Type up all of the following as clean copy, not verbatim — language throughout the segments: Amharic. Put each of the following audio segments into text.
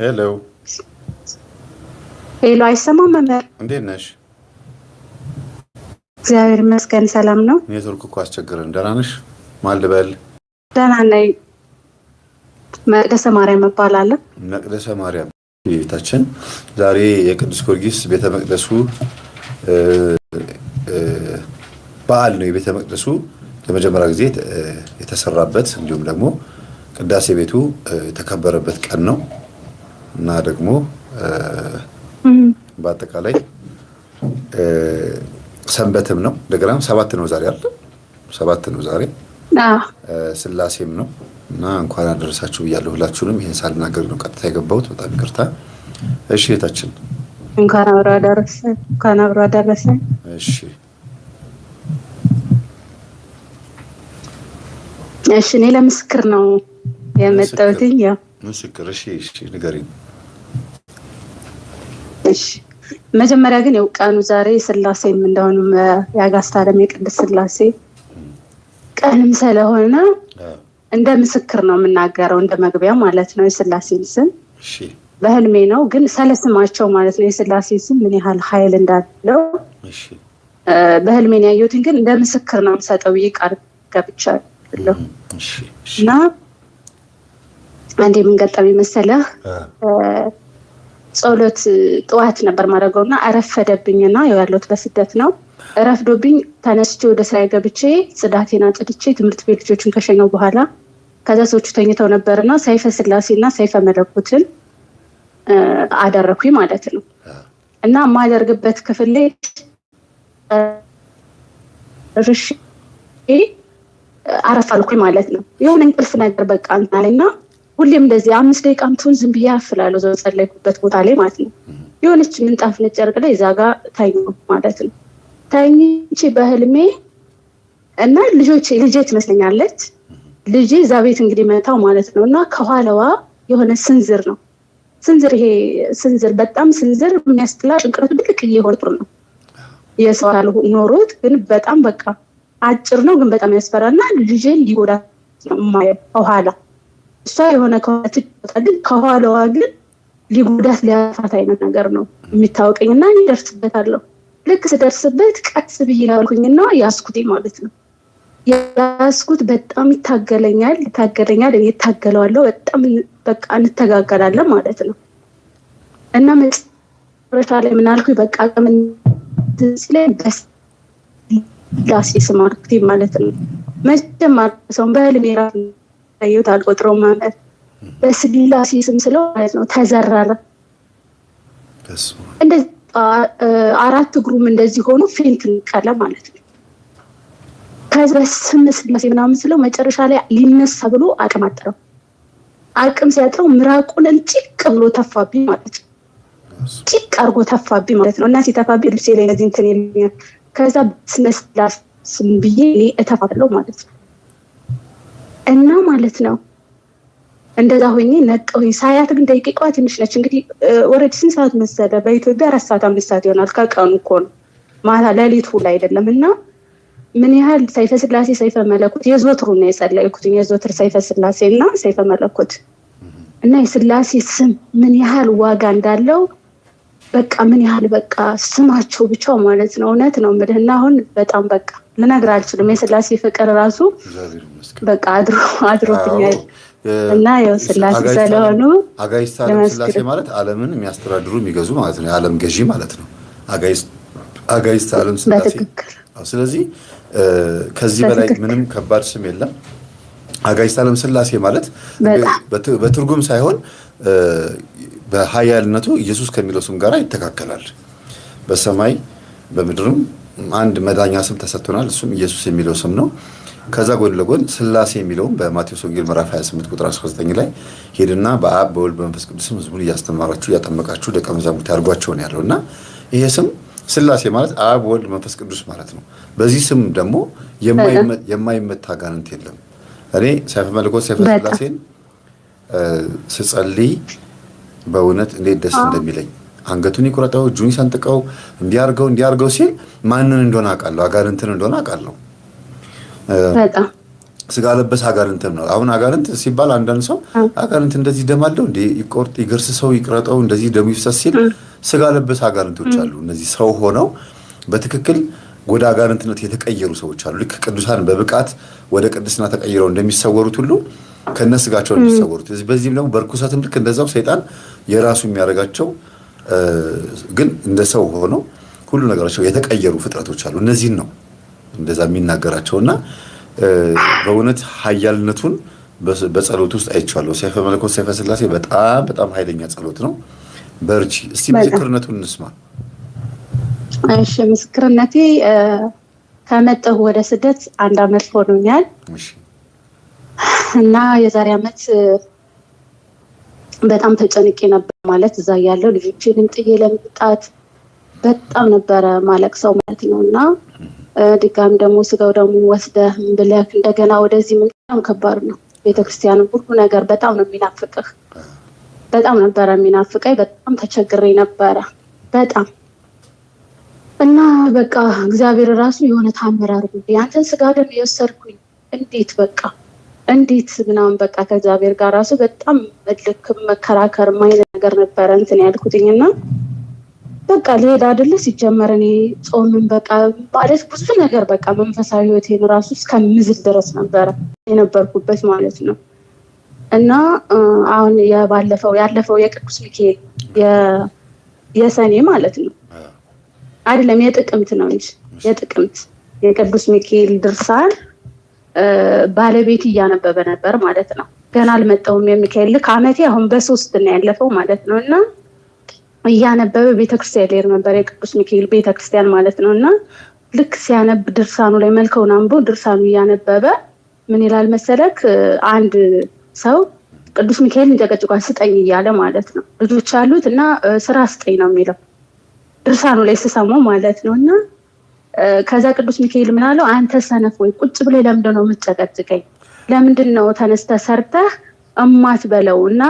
ሄሎ ሄሎ፣ አይሰማም መምህር? እንዴት ነሽ? እግዚአብሔር ይመስገን ሰላም ነው። ኔትወርክ እኮ አስቸገረን። ደህና ነሽ? ማን ልበል? ደህና ነኝ። መቅደሰ ማርያም እባላለሁ። መቅደሰ ማርያም ቤታችን ዛሬ የቅዱስ ጊዮርጊስ ቤተ መቅደሱ በዓል ነው። የቤተ መቅደሱ ለመጀመሪያ ጊዜ የተሰራበት እንዲሁም ደግሞ ቅዳሴ ቤቱ የተከበረበት ቀን ነው እና ደግሞ በአጠቃላይ ሰንበትም ነው። እንደገና ሰባት ነው ዛሬ አይደል? ሰባት ነው ዛሬ። ስላሴም ነው እና እንኳን አደረሳችሁ ብያለሁ ሁላችሁንም። ይሄን ሳልናገር ነው ቀጥታ የገባሁት። በጣም ይቅርታ። እሺ እህታችን እንኳን አብሮ አደረሰን። እንኳን አብሮ አደረሰን። እሺ እሺ፣ እኔ ለምስክር ነው የመጣሁት። ያው ምስክር። እሺ እሺ፣ ንገሪኝ። እሺ፣ መጀመሪያ ግን ያው ቀኑ ዛሬ ስላሴም እንደሆነ የአጋዕዝተ ዓለም የቅድስት ስላሴ ቀንም ስለሆነ እንደ ምስክር ነው የምናገረው፣ እንደ መግቢያ ማለት ነው። የስላሴን ስም እሺ በህልሜ ነው ግን ስለስማቸው ማለት ነው የስላሴ ስም ምን ያህል ኃይል እንዳለው እሺ በህልሜ ነው ያየሁትን፣ ግን እንደ ምስክር ነው የምሰጠው ብዬ ቃል ገብቻለሁ። እሺ እና አንዴ ምን ገጠመኝ መሰለህ? ጸሎት ጠዋት ነበር ማድረገውና አረፈደብኝና ያለሁት በስደት ነው። ረፍዶብኝ ተነስቼ ወደ ስራ ገብቼ ጽዳቴን አጽድቼ ትምህርት ቤት ልጆችን ከሸኘው በኋላ ከዛ ሰዎቹ ተኝተው ነበርና ሰይፈ ስላሴና ሰይፈ መለኮትን አደረኩኝ ማለት ነው። እና የማደርግበት ክፍል ላይ ርሽ አረፋልኩኝ ማለት ነው። የሆነ እንቅልፍ ነገር በቃ አለና ሁሌም እንደዚህ 5 ደቂቃም ትሁን ዝም ብዬ አፍላለሁ እዛው ጸለይኩበት ቦታ ላይ ማለት ነው። የሆነች ምንጣፍ ነጭ ጨርቅ ላይ እዛ ጋር ተኛሁ ማለት ነው። ተኝቼ በህልሜ እና ልጄ ትመስለኛለች። ልጄ እዛ ቤት እንግዲህ መታው ማለት ነው። እና ከኋላዋ የሆነ ስንዝር ነው። ስንዝር በጣም ስንዝር የሚያስጥላ ጭንቅላቱ ድቅቅ እየሆነ ጥሩ ነው። የሰው ኖሮት ግን በጣም በቃ አጭር ነው ግን በጣም ያስፈራና ልጄን ሊጎዳት ነው የማየው ከኋላ። እሷ የሆነ ከኋላዋ ግን ሊጎዳት ሊያፋት አይነት ነገር ነው የሚታወቀኝና ይደርስበታለሁ። ልክ ስደርስበት ቀስ ብዬ ያልኩኝና ያስኩት ማለት ነው። ያስኩት በጣም ይታገለኛል፣ እኔ እታገለዋለሁ። በጣም በቃ እንተጋገላለን ማለት ነው። እና መጨረሻ ላይ ምን አልኩኝ? በቃ ምን ስለይ በስላሴ ስም አልኩት ማለት ነው። መቼም አልረሳውም። በህልሜ ራሱ ያየሁት አልቆጥረውም ማለት በስላሴ ስም ስለው ማለት ነው ተዘረረ። እንደዚህ 4 እግሩም እንደዚህ ሆኖ ፌንት ቀለ ማለት ነው። ከዛ ስም ስላሴ ምናምን ስለው መጨረሻ ላይ ሊነሳ ብሎ አቅማጥረው አቅም ሲያጥረው ምራቁን ጭቅ ብሎ ተፋብኝ ማለት ነው። ጭቅ አርጎ ተፋብኝ ማለት ነው። እና ሲተፋብኝ ልብሴ ላይ እንደዚህ እንትን ይልኛል። ከዛ ስላሴ ስም ብዬ እኔ እተፋለሁ ማለት ነው። እና ማለት ነው እንደዛ ሆኜ ነቀሁኝ። ሳያት ግን ደቂቃዋ ትንሽ ነች። እንግዲህ ወረድ ስንት ሰዓት መሰለ? በኢትዮጵያ 4 ሰዓት 5 ሰዓት ይሆናል። ከቀኑ እኮ ነው ማታ ሌሊት ሁላ አይደለም። እና ምን ያህል ሰይፈ ስላሴ ሰይፈ መለኮት የዘወትሩ ነው የጸለይኩት። የዘወትር ሰይፈ ስላሴ እና ሰይፈ መለኮት እና የስላሴ ስም ምን ያህል ዋጋ እንዳለው በቃ ምን ያህል በቃ ስማቸው ብቻው ማለት ነው። እውነት ነው የምልህና አሁን በጣም በቃ ልነግርህ አልችልም። የስላሴ ፍቅር ራሱ በቃ አድሮብኛል። እና ያው ስላሴ ስለሆኑ አጋዕዝተ ዓለም ስላሴ ማለት ዓለምን የሚያስተዳድሩ የሚገዙ ማለት ነው። የዓለም ገዢ ማለት ነው አጋዕዝተ ዓለም ስላሴ። ስለዚህ ከዚህ በላይ ምንም ከባድ ስም የለም። አጋዕዝተ ዓለም ስላሴ ማለት በትርጉም ሳይሆን በኃያልነቱ ኢየሱስ ከሚለው ስም ጋር ይተካከላል። በሰማይ በምድርም አንድ መዳኛ ስም ተሰጥቶናል። እሱም ኢየሱስ የሚለው ስም ነው። ከዛ ጎን ለጎን ስላሴ የሚለውም በማቴዎስ ወንጌል ምዕራፍ 28 ቁጥር 19 ላይ ሄድና በአብ በወልድ በመንፈስ ቅዱስ ስም ሕዝቡን እያስተማራችሁ እያጠመቃችሁ ደቀ መዛሙርት ያድርጓቸው ነው ያለው። እና ይሄ ስም ስላሴ ማለት አብ ወልድ መንፈስ ቅዱስ ማለት ነው። በዚህ ስም ደግሞ የማይመታ አጋንንት የለም። እኔ ሰይፈ መለኮት ሰይፈ ስላሴን ስጸልይ በእውነት እንዴት ደስ እንደሚለኝ አንገቱን ይቆረጠው እጁን ይሰንጥቀው እንዲያርገው ሲል ማንን እንደሆነ አውቃለሁ፣ አጋንንትን እንደሆነ አውቃለሁ። ስጋ ለበስ አጋንንትም ነው። አሁን አጋንንት ሲባል አንዳንድ ሰው አጋንንት እንደዚህ ደም አለው እንዴ ይቆርጥ ይገርስሰው ይቅረጠው እንደዚህ ደሙ ይፍሰስ ሲል ስጋ ለበስ አጋንንቶች አሉ። እነዚህ ሰው ሆነው በትክክል ወደ አጋንንትነት የተቀየሩ ሰዎች አሉ። ልክ ቅዱሳን በብቃት ወደ ቅድስና ተቀይረው እንደሚሰወሩት ሁሉ ከነስጋቸው እንደሚሰወሩት በዚህም ደግሞ በርኩሰትም ልክ እንደዛው ሰይጣን የራሱ የሚያደርጋቸው ግን እንደ ሰው ሆነው ሁሉ ነገራቸው የተቀየሩ ፍጥረቶች አሉ። እነዚህን ነው እንደዛ የሚናገራቸውና በእውነት ኃያልነቱን በጸሎት ውስጥ አይቻለሁ። ሰይፈ መለኮት ሰይፈ ሥላሴ በጣም በጣም ኃይለኛ ጸሎት ነው። በርቺ። እስቲ ምስክርነቱን እንስማ። እሺ ምስክርነቴ ከመጣሁ ወደ ስደት 1 አመት ሆኖኛል። እሺ እና የዛሬ አመት በጣም ተጨንቄ ነበር ማለት እዛ ያለው ልጆቼንም ጥዬ ለመምጣት በጣም ነበረ ማለቅሰው ማለት ነውና ድጋሚ ደግሞ ስጋው ደግሞ ወስደህ ብለህ እንደገና ወደዚህ ምን በጣም ከባድ ነው። ቤተክርስቲያን ሁሉ ነገር በጣም ነው የሚናፍቅህ። በጣም ነበረ የሚናፍቀኝ። በጣም ተቸግሬ ነበረ በጣም እና በቃ እግዚአብሔር ራሱ የሆነ ታምር አድርጎልኝ አንተን ስጋ ደም የወሰድኩኝ እንዴት በቃ እንዴት ምናምን በቃ ከእግዚአብሔር ጋር ራሱ በጣም ልክ መከራከር ማይነ ነገር ነበረ እንትን ያልኩትኝና በቃ ልሄድ አይደለ ሲጀመር እኔ ጾምን በቃ ማለት ብዙ ነገር በቃ መንፈሳዊ ህይወቴን ራሱ እስከምዝል ድረስ ነበረ የነበርኩበት ማለት ነው። እና አሁን ያለፈው የቅዱስ ሚካኤል የሰኔ ማለት ነው አይደለም የጥቅምት ነው እንጂ የጥቅምት የቅዱስ ሚካኤል ድርሳን ባለቤት እያነበበ ነበር ማለት ነው። ገና አልመጣሁም የሚካኤል ልክ አመቴ አሁን በ3 ነው ያለፈው ማለት ነውና እያነበበ ቤተክርስቲያን ላይ ነበር የቅዱስ ሚካኤል ቤተክርስቲያን ማለት ነውና ልክ ሲያነብ ድርሳኑ ላይ መልከውን አንቦ ድርሳኑ እያነበበ ምን ይላል መሰለክ አንድ ሰው ቅዱስ ሚካኤል እንጨቀጭቋን ስጠኝ እያለ ማለት ነው ልጆች አሉት እና ስራ ስጠኝ ነው የሚለው ድርሳኑ ላይ ስሰማው ማለት ነውና ከዛ ቅዱስ ሚካኤል ምን አለው አንተ ሰነፍ ወይ ቁጭ ብለህ ለምንድን ነው የምትጨቀጭቀኝ? ለምንድን ነው ተነስተህ ሰርተህ እማትበለውና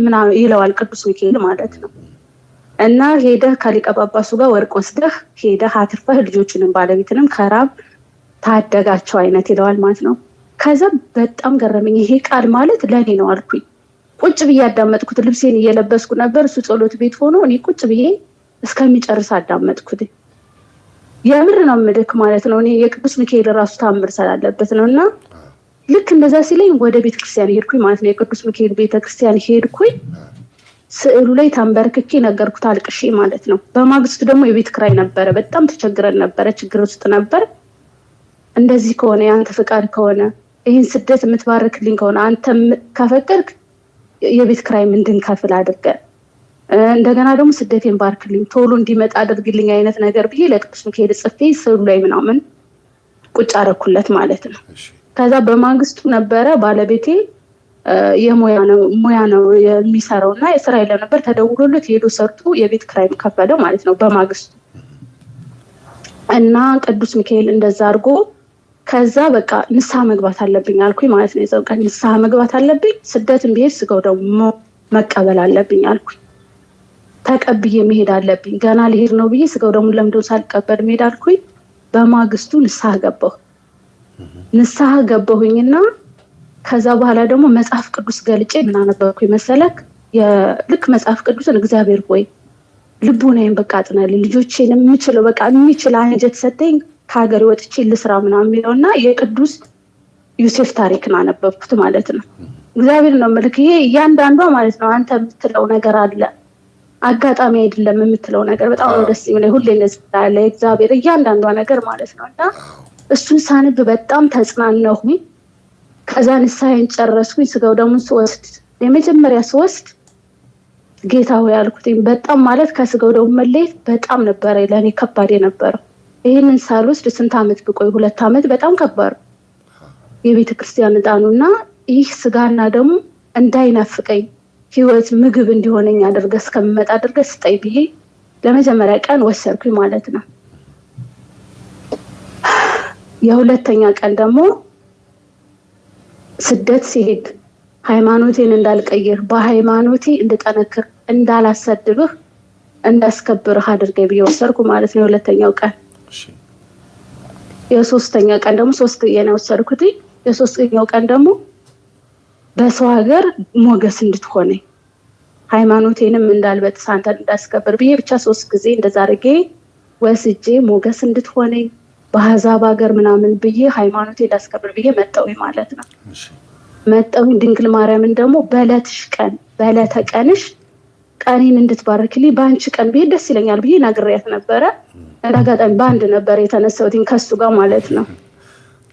ምን ይለዋል ቅዱስ ሚካኤል ማለት ነው። እና ሄደህ ከሊቀ ጳጳሱ ጋር ወርቅ ወስደህ ሄደህ አትርፈህ ልጆችንም ባለቤትንም ከራብ ታደጋቸው አይነት ይለዋል ማለት ነው። ከዛ በጣም ገረመኝ። ይሄ ቃል ማለት ለኔ ነው አልኩኝ። ቁጭ ብዬ አዳመጥኩት። ልብሴን እየለበስኩ ነበር። እሱ ጸሎት ቤት ሆኖ እኔ ቁጭ ብዬ እስከሚጨርስ አዳመጥኩት። የምር ነው ምልክ ማለት ነው። እኔ የቅዱስ ሚካኤል ራሱ ታምር ስላለበት ነውና ልክ እንደዛ ሲለኝ ወደ ቤተክርስቲያን ሄድኩኝ ማለት ነው። የቅዱስ ሚካኤል ቤተክርስቲያን ሄድኩኝ። ስዕሉ ላይ ተንበርክኬ ነገርኩት አልቅሼ ማለት ነው። በማግስቱ ደግሞ የቤት ክራይ ነበረ። በጣም ተቸግረን ነበረ፣ ችግር ውስጥ ነበር። እንደዚህ ከሆነ ያንተ ፍቃድ ከሆነ ይህን ስደት የምትባርክልኝ ከሆነ አንተ ከፈቀድክ የቤት ክራይ እንድንከፍል አድርገን እንደገና ደግሞ ስደቴን ባርክልኝ ቶሎ እንዲመጣ አድርግልኝ አይነት ነገር ብዬ ለቅዱስ ሚካኤል ጽፌ ስዕሉ ላይ ምናምን ቁጭ አደረኩለት ማለት ነው። ከዛ በማግስቱ ነበረ ባለቤቴ ሙያ ነው የሚሰራውና የስራ የለም ነበር። ተደውሎለት ሄዶ ሰርቶ የቤት ክራይ ከፈለ ማለት ነው በማግስቱ። እና ቅዱስ ሚካኤል እንደዛ አድርጎ ከዛ በቃ ንስሐ መግባት አለብኝ አልኩኝ ማለት ነው። የዛው ቀን ንስሐ መግባት አለብኝ፣ ስደትን ብሄድ ስጋው ደግሞ መቀበል አለብኝ አልኩኝ። ተቀብዬ መሄድ አለብኝ። ገና ልሄድ ነው ብዬ ስጋው ደግሞ ለምንድነው ሳልቀበል መሄድ አልኩኝ። በማግስቱ ንስሐ ገባሁኝና ከዛ በኋላ ደግሞ መጽሐፍ ቅዱስ ገልጬ ምን አነበብኩኝ መሰለክ? ልክ መጽሐፍ ቅዱስን እግዚአብሔር ሆይ ልቦናዬን በቃ አጥናልኝ፣ ልጆቼን የምችለው በቃ የሚችል አንጀት ሰጠኝ፣ ከሀገር ወጥቼ ልስራ ምናምን የሚለውና የቅዱስ ዮሴፍ ታሪክን አነበብኩት ማለት ነው። እግዚአብሔር ነው መልክ ይሄ እያንዳንዷ ማለት ነው አንተ የምትለው ነገር አለ፣ አጋጣሚ አይደለም የምትለው ነገር በጣም ነው ደስ የሚለኝ። ሁሌ እንደዚህ ያለ እግዚአብሔር እያንዳንዷ ነገር ማለት ነውና እሱን ሳንብ በጣም ተጽናናሁኝ። ከዛ ንስሐዬን ጨረስኩኝ። ስጋው ደግሞ ስወስድ የመጀመሪያ ስወስድ ጌታ ሆይ ያልኩትኝ በጣም ማለት ከስጋው ደግሞ መለየት በጣም ነበረ ለኔ ከባድ የነበረው። ይሄንን ሳልወስድ ስንት አመት ብቆይ 2 አመት በጣም ከባድ የቤተክርስቲያን ዕጣኑና ይህ ስጋና ደግሞ እንዳይናፍቀኝ ህይወት ምግብ እንዲሆነኝ አድርገህ እስከምመጣ አድርገህ ስጠኝ ብዬ ለመጀመሪያ ቀን ወሰድኩኝ ማለት ነው። የሁለተኛ ቀን ደግሞ ስደት ሲሄድ ሃይማኖቴን እንዳልቀይር በሃይማኖቴ እንድጠነክር እንዳላሰድብህ እንዳስከብርህ አድርገኝ ብዬ ወሰድኩ ማለት ነው። የሁለተኛው ቀን የሶስተኛ ቀን ደግሞ 3 የኔ ወሰድኩት። የሶስተኛው ቀን ደግሞ በሰው ሀገር ሞገስ እንድትሆነኝ ሃይማኖቴንም እንዳልበጥስ አንተን እንዳስከብር ብዬ ብቻ 3 ጊዜ እንደዛ አድርጌ ወስጄ ሞገስ እንድትሆነኝ በአሕዛብ ሀገር ምናምን ብዬ ሃይማኖቴ እንዳስከብር ብዬ መጣሁኝ ማለት ነው። መጣሁኝ። ድንግል ማርያምን ደግሞ በዕለተ ቀንሽ ቀኔን እንድትባርክልኝ በአንቺ ቀን ብዬ ደስ ይለኛል ብዬ ነግሬያት ነበረ። እንዳጋጣሚ በአንድ ነበር የተነሳሁት ከሱ ጋር ማለት ነው።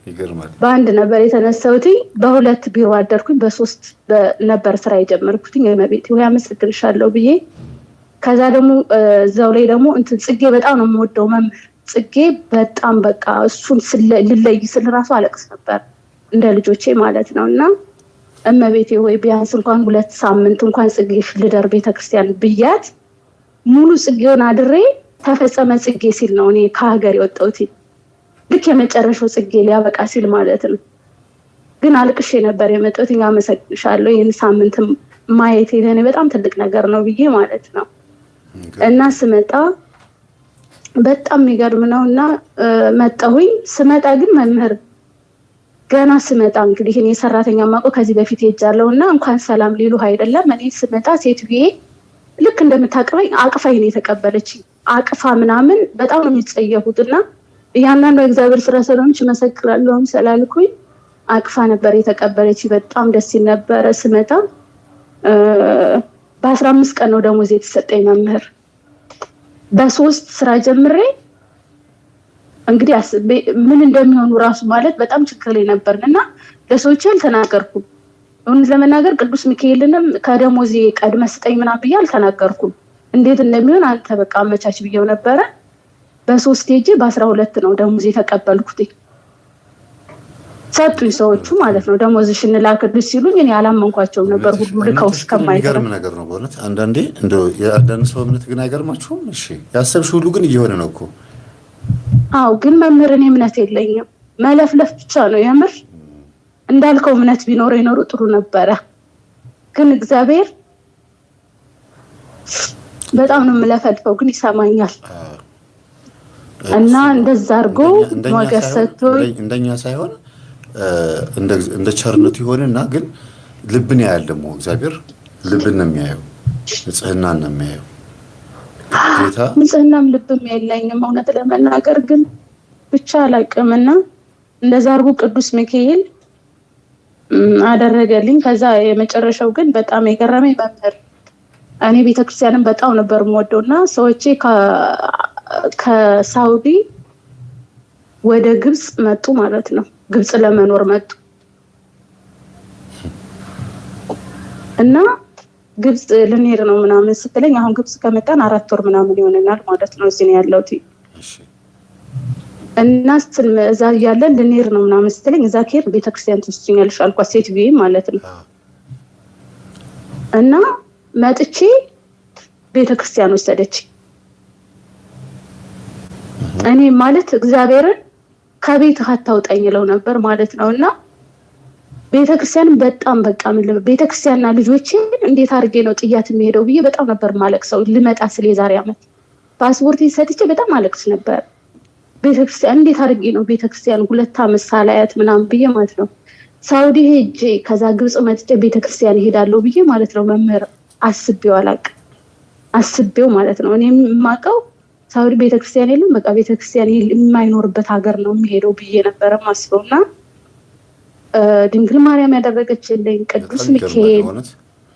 ይገርማል። በአንድ ነበር የተነሳሁት። በ2 ቢሮ አደርኩኝ፣ በ3 ነበር ስራ የጀመርኩት። የመቤት ወይ አመሰግንሻለሁ ብዬ ከዛ ደግሞ እዛው ላይ ደግሞ ጽጌ በጣም ነው የምወደው መምህር ጽጌ በጣም በቃ እሱን ልለይ ስል ራሱ አለቅስ ነበር እንደ ልጆቼ ማለት ነው። እና እመቤቴ ወይ ቢያንስ እንኳን 2 ሳምንት እንኳን ጽጌሽ ልደር ቤተክርስቲያን ብያት ሙሉ ጽጌውን አድሬ ተፈጸመ ጽጌ ሲል ነው እኔ ከሀገር የወጣሁት። ልክ የመጨረሻው ጽጌ ሊያበቃ ሲል ማለት ነው። ግን አልቅሼ ነበር የመጣሁት። አመሰግንሻለሁ ይህን ሳምንት ማየቴ ለእኔ በጣም ትልቅ ነገር ነው ብዬ ማለት ነው። እና ስመጣ በጣም የሚገርም ነው። እና መጣሁኝ። ስመጣ ግን መምህር ገና ስመጣ እንግዲህ እኔ ሰራተኛ ማውቀው ከዚህ በፊት ሄጃለሁ እና እንኳን ሰላም ሊሉ አይደለም እኔ ስመጣ ሴትዬ ልክ እንደምታቅፈኝ አቅፋኝ ነው የተቀበለችኝ። አቅፋ ምናምን በጣም ነው የሚጸየፉት እና እያንዳንዱ እግዚአብሔር ስራ ስለሆነች መሰክራለሁ ስላልኩኝ አቅፋ ነበር የተቀበለችኝ። በጣም ደስ ይል ነበረ። ስመጣ በ15 ቀን ነው ደሞዝ የተሰጠኝ መምህር። በ3 ስራ ጀምሬ እንግዲህ ምን እንደሚሆኑ ራሱ ማለት በጣም ችግር ላይ ነበርና ለሰዎች አልተናገርኩም። እውነት ለመናገር ቅዱስ ሚካኤልንም ከደሞዜ ቀድመ ስጠኝ ምናምን ብዬ አልተናገርኩም። እንዴት እንደሚሆን አንተ በቃ አመቻች ብዬው ነበረ። በ3 ሄጄ በ12 ነው ደሞዜ ተቀበልኩት። ሰጡኝ ሰዎቹ ማለት ነው። ደሞዝሽን ላክልሽ ሲሉኝ እኔ አላመንኳቸውም ነበር። ሁሉ ልከው እስከማይገርም የሚገርም ነገር ነው በእውነት። አንዳንዴ እንደው የአንዳንድ ሰው እምነት ግን አይገርማችሁም? እሺ ያሰብሽ ሁሉ ግን እየሆነ ነው እኮ። አዎ ግን መምህር እኔ እምነት የለኝም፣ መለፍለፍ ብቻ ነው የምር። እንዳልከው እምነት ቢኖር ይኖር ጥሩ ነበረ። ግን እግዚአብሔር በጣም ነው የምለፈልፈው፣ ግን ይሰማኛል። እና እንደዛ አድርጎ ሞገስ ሰጥቶኝ እንደኛ ሳይሆን እንደ ቸርነቱ ይሆንና ግን ልብን ያያል። ደግሞ እግዚአብሔር ልብን ነው የሚያየው፣ ንጽህናን ነው የሚያየው። ጌታ ንጽህናም ልብም የለኝም እውነት ለመናገር ግን ብቻ አላቅምና እንደዛ አድርጎ ቅዱስ ሚካኤል አደረገልኝ። ከዛ የመጨረሻው ግን በጣም የገረመኝ መምህር እኔ ቤተክርስቲያንን በጣም ነበር የምወደውና ሰዎቼ ከሳውዲ ወደ ግብጽ መጡ ማለት ነው። ግብጽ ለመኖር መጡ እና ግብጽ ልንሄድ ነው ምናምን ስትለኝ አሁን ግብጽ ከመጣን 4 ወር ምናምን ይሆነናል ማለት ነው እዚህ ነው ያለሁት። እና እዛ ያለን ልንሄድ ነው ምናምን ስትለኝ እዛ ከሄድ ቤተክርስቲያን ትወስጂኛለሽ አልኳት፣ ሴትዬ ማለት ነው። እና መጥቼ ቤተክርስቲያን ወሰደች። እኔ ማለት እግዚአብሔርን ከቤት አታውጣኝ ይለው ነበር ማለት ነውና ቤተክርስቲያንን በጣም በቃ ቤተክርስቲያንና ልጆቼ እንዴት አድርጌ ነው ጥያት የሚሄደው ብዬ በጣም ነበር ማለቅሰው። ልመጣ ስለ የዛሬ ዓመት ፓስፖርት ሰጥቼ በጣም ማለቅስ ነበር። ቤተክርስቲያን እንዴት አድርጌ ነው ቤተክርስቲያን 2 ዓመት ሳላያት ምናምን ብዬ ማለት ነው። ሳውዲ ሄጄ ከዛ ግብጽ መጥቼ ቤተክርስቲያን እሄዳለሁ ብዬ ማለት ነው መምህር አስቤው ማለት ነው። እኔ የማውቀው ሳውዲ ቤተክርስቲያን የለም፣ በቃ ቤተክርስቲያን የማይኖርበት ሀገር ነው የሚሄደው ብዬ ነበረ ማስበውና ድንግል ማርያም ያደረገችልኝ ቅዱስ ሚካኤል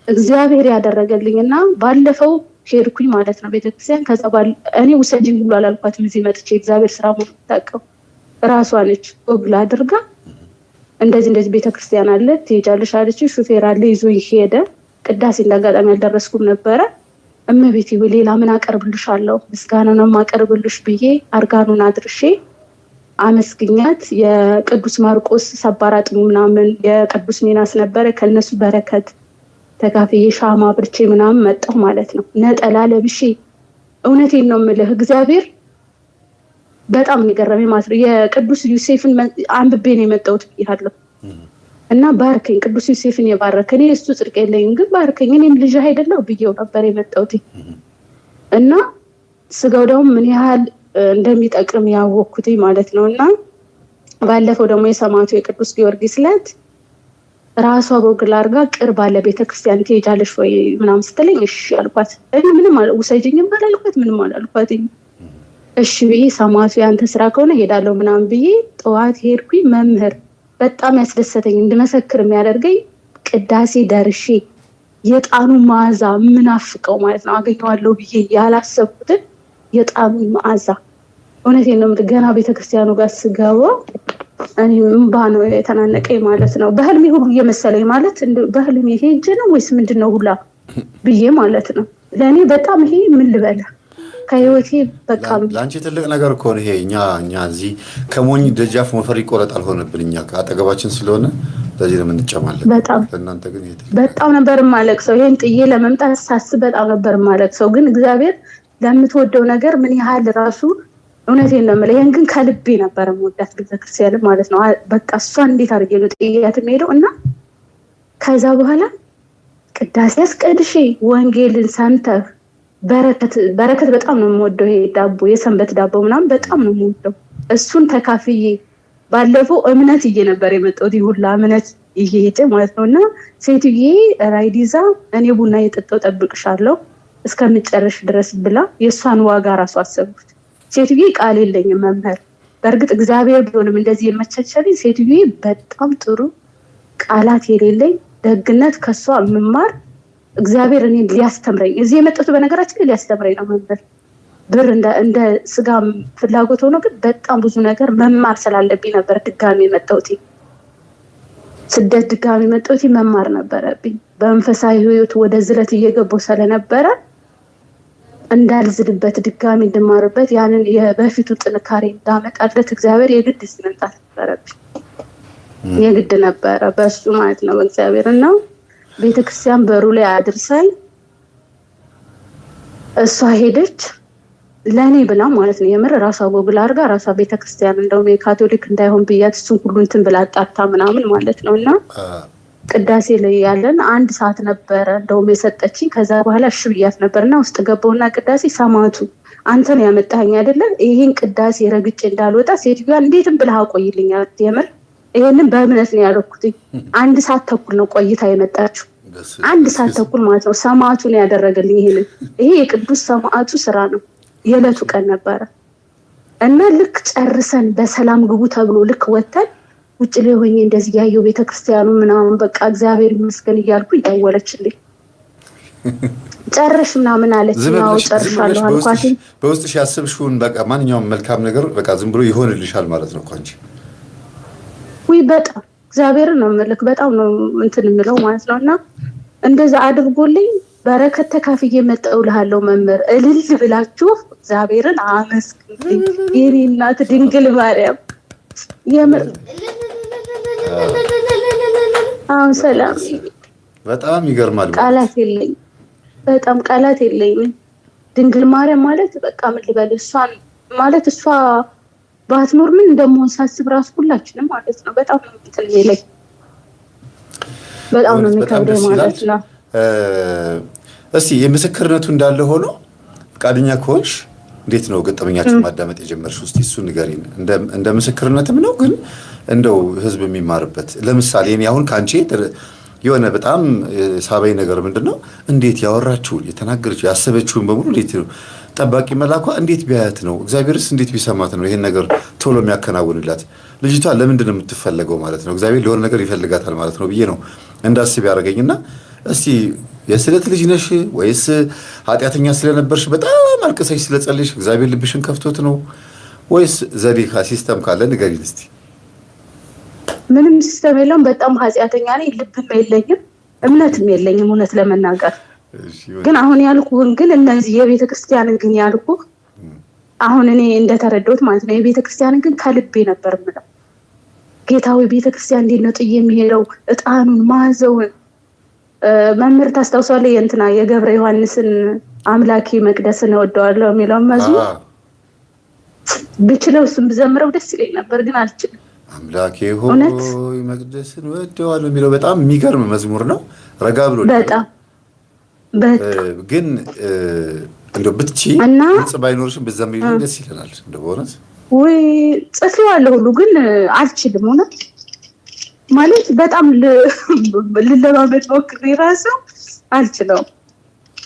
እግዚአብሔር ያደረገልኝና ባለፈው ሄድኩኝ ማለት ነው ቤተክርስቲያን። ከዛ እኔ ውሰጂኝ ሁሉ አላልኳትም። እዚህ መጥቼ እግዚአብሔር ስራ ማታቀው ራሷ ነች ወግላ አድርጋ እንደዚህ ቤተክርስቲያን አለ ትሄጃለሽ አለች። ሹፌር አለ ይዞ ይሄደ። ቅዳሴ እንዳጋጣሚ ያልደረስኩም ነበረ። እመቤቴ ሌላ ምን አቀርብልሻለሁ ምስጋና ነው ማቀርብልሽ ብዬ አርጋኑን አድርሼ አመስግኛት የቅዱስ ማርቆስ ሰባራጥሙ ምናምን የቅዱስ ሚናስ ነበረ ከነሱ በረከት ተካፍዬ ሻማ ብርቼ ምናምን መጣሁ ማለት ነው። ነጠላ ለብሼ እውነቴን ነው የምልህ እግዚአብሔር በጣም የሚገርመኝ ማለት ነው። የቅዱስ ዮሴፍን አንብቤ ነው የመጣሁት ብያለሁ እና ባርከኝ ቅዱስ ዮሴፍን የባረከኝ እሱ ጽድቅ የለኝም ግን ባርከኝ እኔም ልጅ አይደለሁ ብዬው ነበር የመጣሁት እና ስጋው ደግሞ ምን ያህል እንደሚጠቅም ያወቅኩት ማለት ነውና ባለፈው ደግሞ የሰማዕቱ የቅዱስ ጊዮርጊስ ዕለት ራሷ ጎግል አድርጋ ቅርብ አለ ቤተክርስቲያን ትሄጃለሽ ወይ ምናምን ስትለኝ እሺ አልኳት። እኔ ምንም ውሰጂኝም አላልኳት፣ ምንም አላልኳትኝ። እሺ ብዬ ሰማዕቱ ያንተ ስራ ከሆነ ሄዳለሁ ምናምን ብዬ ጠዋት ሄድኩኝ። መምህር በጣም ያስደሰተኝ እንድመሰክር የሚያደርገኝ ቅዳሴ ደርሼ የጣኑ መዓዛ የምናፍቀው ማለት ነው አገኘዋለሁ ብዬ ያላሰብኩትን የጣኑ መዓዛ እውነቴን ነው። ገና ቤተክርስቲያኑ ጋር ስገባ እኔ እምባ ነው የተናነቀኝ ማለት ነው። በህልሜ ሁሉ እየመሰለኝ ማለት በህልሜ ሄጄ ነው ወይስ ምንድነው ሁላ ብዬ ማለት ነው። ለእኔ በጣም ይሄ ምን ልበላ ከህይወቴ በቃ ለአንቺ ትልቅ ነገር እኮ ነው ይሄ። እኛ እዚህ ከሞኝ ደጃፍ ሞፈር ይቆረጣል ሆነብን። እኛ ከአጠገባችን ስለሆነ ለዚህ ነው የምንጨማለን። ለእናንተ ግን በጣም ነበር የማለቅሰው። ይሄን ጥዬ ለመምጣት ሳስብ በጣም ነበር የማለቅሰው። ግን እግዚአብሔር ለምትወደው ነገር ምን ያህል ራሱ እውነቴን ነው የምልህ። ይሄን ግን ከልቤ ነበር የምወዳት ቤተክርስቲያን ማለት ነው። በቃ እሷን እንዴት አድርጌ ነው ጥያት የምሄደው እና ከዛ በኋላ ቅዳሴ አስቀድሼ ወንጌልን ሰምተህ በረከት በጣም ነው የምወደው። ይሄ ዳቦ የሰንበት ዳቦ ምናምን በጣም ነው የምወደው። እሱን ተካፍዬ ባለፈው እምነት ነበር የመጣሁት ሁላ እምነት ይሄ ማለት ነው። እና ሴትዬ ራይድ ይዛ እኔ ቡና እየጠጣሁ ጠብቅሻለሁ እስከምጨርሽ ድረስ ብላ የእሷን ዋጋ ራሱ አሰብኩት። ሴትዬ ቃል የለኝም መምህር፣ በእርግጥ እግዚአብሔር ቢሆንም እንደዚህ የመቸቸልኝ ሴትዬ በጣም ጥሩ ቃላት የሌለኝ ደግነት ከሷ የምማር እግዚአብሔር እኔ ሊያስተምረኝ እዚህ የመጣሁት በነገራችን ላይ ሊያስተምረኝ ነው መምህር። ብር እንደ ስጋ ፍላጎት ሆኖ ግን በጣም ብዙ ነገር መማር ስላለብኝ ነበር ድጋሚ የመጣሁት። ስደት ድጋሚ የመጣሁት መማር ነበረብኝ። በመንፈሳዊ ህይወት ወደ ዝለት እየገባሁ ስለነበረ እንዳልዝልበት ድጋሚ እንድማርበት ያንን የበፊቱ ጥንካሬ እንዳመጣለት እግዚአብሔር የግድ ሲመጣት ነበረብኝ። የግድ ነበረ በሱ ማለት ነው እግዚአብሔር እና ቤተክርስቲያን በሩ ላይ አድርሳኝ እሷ ሄደች ለኔ ብላ ማለት ነው። የምር ራሷ ጎግል አድርጋ ራሷ ቤተክርስቲያን እንደውም የካቶሊክ እንዳይሆን ብያት እሱን ሁሉ እንትን ብላ አጣታ ምናምን ማለት ነው። እና ቅዳሴ ላይ ያለን 1 ሰዓት ነበረ እንደውም የሰጠችኝ። ከዛ በኋላ እሺ ብያት ነበርና ውስጥ ገባውና ቅዳሴ ሰማዕቱ አንተን ያመጣኸኝ አይደለ ይሄን ቅዳሴ ረግጬ እንዳልወጣ ሴትዮዋ እንዴትም ብለህ አቆይልኝ አለች። የምር ይሄንን በእምነት ነው ያደረኩት። 1 ሰዓት ተኩል ነው ቆይታ የመጣችው። 1 ሰዓት ተኩል ማለት ነው። ሰማዕቱ ነው ያደረገልኝ ይሄንን። ይሄ የቅዱስ ሰማዕቱ ስራ ነው። የዕለቱ ቀን ነበረ እና ልክ ጨርሰን በሰላም ግቡ ተብሎ ልክ ወተን ውጭ ላይ ሆኜ እንደዚህ ያየው ቤተክርስቲያኑ ምናምን በቃ እግዚአብሔር ይመስገን እያልኩ እያወለችልኝ ጨርሽ ምናምን አለች። ነው ጨርሻለሁ አልኳት። በውስጥሽ ያስብሽውን በቃ ማንኛውም መልካም ነገር በቃ ዝም ብሎ ይሆንልሻል ማለት ነው እንጂ ወይ በጣም እግዚአብሔር ነው መልክ በጣም ነው እንትን የሚለው ማለት ነውና እንደዛ አድርጎልኝ በረከት ተካፍዬ መጣውልሃለሁ መምህር። እልል ብላችሁ እግዚአብሔርን አመስግኑ የኔ እናት ድንግል ማርያም። የምር ሰላም በጣም ይገርማል። ቃላት የለኝ፣ በጣም ቃላት የለኝም። ድንግል ማርያም ማለት በቃ ምን ልበል፣ እሷን ማለት እሷ ባትኖር ምን እንደምሆን ሳስብ ራሱ ሁላችንም ማለት ነው በጣም ነው እንትን የሚለኝ፣ በጣም ነው የሚከብደው ማለት ነው። እስቲ የምስክርነቱ እንዳለ ሆኖ ፈቃደኛ ከሆንሽ እንዴት ነው ገጠመኛችሁን ማዳመጥ የጀመርሽ? እስቲ እሱ ንገሪን። እንደ ምስክርነትም ነው ግን እንደው ህዝብ የሚማርበት። ለምሳሌ እኔ አሁን ካንቺ የሆነ በጣም ሳበኝ ነገር ምንድነው እንዴት ያወራችው የተናገረችው ያሰበችውን በሙሉ እንዴት ነው ጠባቂ መላኳ እንዴት ቢያያት ነው እግዚአብሔርስ እንዴት ቢሰማት ነው ይሄን ነገር ቶሎ የሚያከናውንላት? ልጅቷ ለምንድን ነው የምትፈልገው ማለት ነው? እግዚአብሔር ለሆነ ነገር ይፈልጋታል ማለት ነው ብዬ ነው እንዳስብ ያደረገኝና እስቲ የስለት ልጅ ነሽ ወይስ ኃጢአተኛ ስለነበርሽ በጣም አልቅሰሽ ስለጸለይሽ እግዚአብሔር ልብሽን ከፍቶት ነው ወይስ ዘዴ ሲስተም ካለ ንገሪን እስቲ። ምንም ሲስተም የለውም። በጣም ኃጢአተኛ ነኝ፣ ልብም የለኝም፣ እምነትም የለኝም እውነት ለመናገር ግን አሁን ያልኩህን ግን እነዚህ የቤተክርስቲያንን ግን ያልኩህ አሁን እኔ እንደተረዳሁት ማለት ነው የቤተክርስቲያንን ግን ከልቤ ነበር የምለው። ጌታዊ ቤተክርስቲያን እንዴት ነው ጥዬ የሚሄደው? እጣኑን ማዘውን መምህር ታስታውሳለህ? የእንትና የገብረ ዮሐንስን አምላኬ መቅደስን እወደዋለሁ የሚለው መዝሙር ብችለው እሱን ብዘምረው ደስ ይለኝ ነበር ግን አልችልም። አምላኬ ሆይ መቅደስን እወደዋለሁ የሚለው በጣም የሚገርም መዝሙር ነው። ረጋ ብሎ በጣም ግን እንደው ብትቺ ጽ ባይኖርሽም ብትዘምሪው ደስ ይለናል እንደው በእውነት ወይ ጽፌዋለሁ ሁሉ ግን አልችልም እውነት ማለት በጣም ልለማመድ ሞክሬ ራሱ አልችለውም።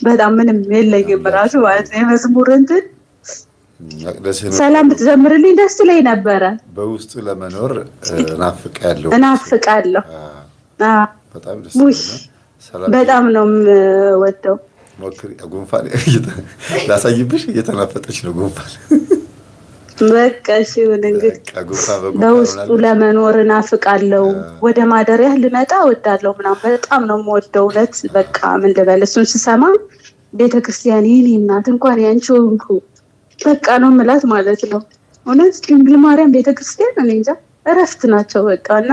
በጣም ምንም የለኝም ራሱ ማለት ነው። የመዝሙር እንትን ሰላም ብትዘምርልኝ ደስ ይለኝ ነበረ። በውስጡ ለመኖር እናፍቃለሁ። በጣም ደስ ይላል። በጣም ነው የምወደው። ሞክሪ። ጉንፋን ላሳይብሽ፣ እየተናፈጠች ነው ጉንፋን። በቃ እሺ እንግዲህ በውስጡ ለመኖር እናፍቃለሁ። ወደ ማደሪያ ልመጣ እወዳለሁ ምናምን በጣም ነው የምወደው እውነት። በቃ ምን ልበል እሱን ስሰማ ቤተክርስቲያን የኔ እናት እንኳን ያንቺው በቃ ነው የምላት ማለት ነው። እውነት ድንግል ማርያም ቤተክርስቲያን እኔ እንጃ እረፍት ናቸው በቃ። እና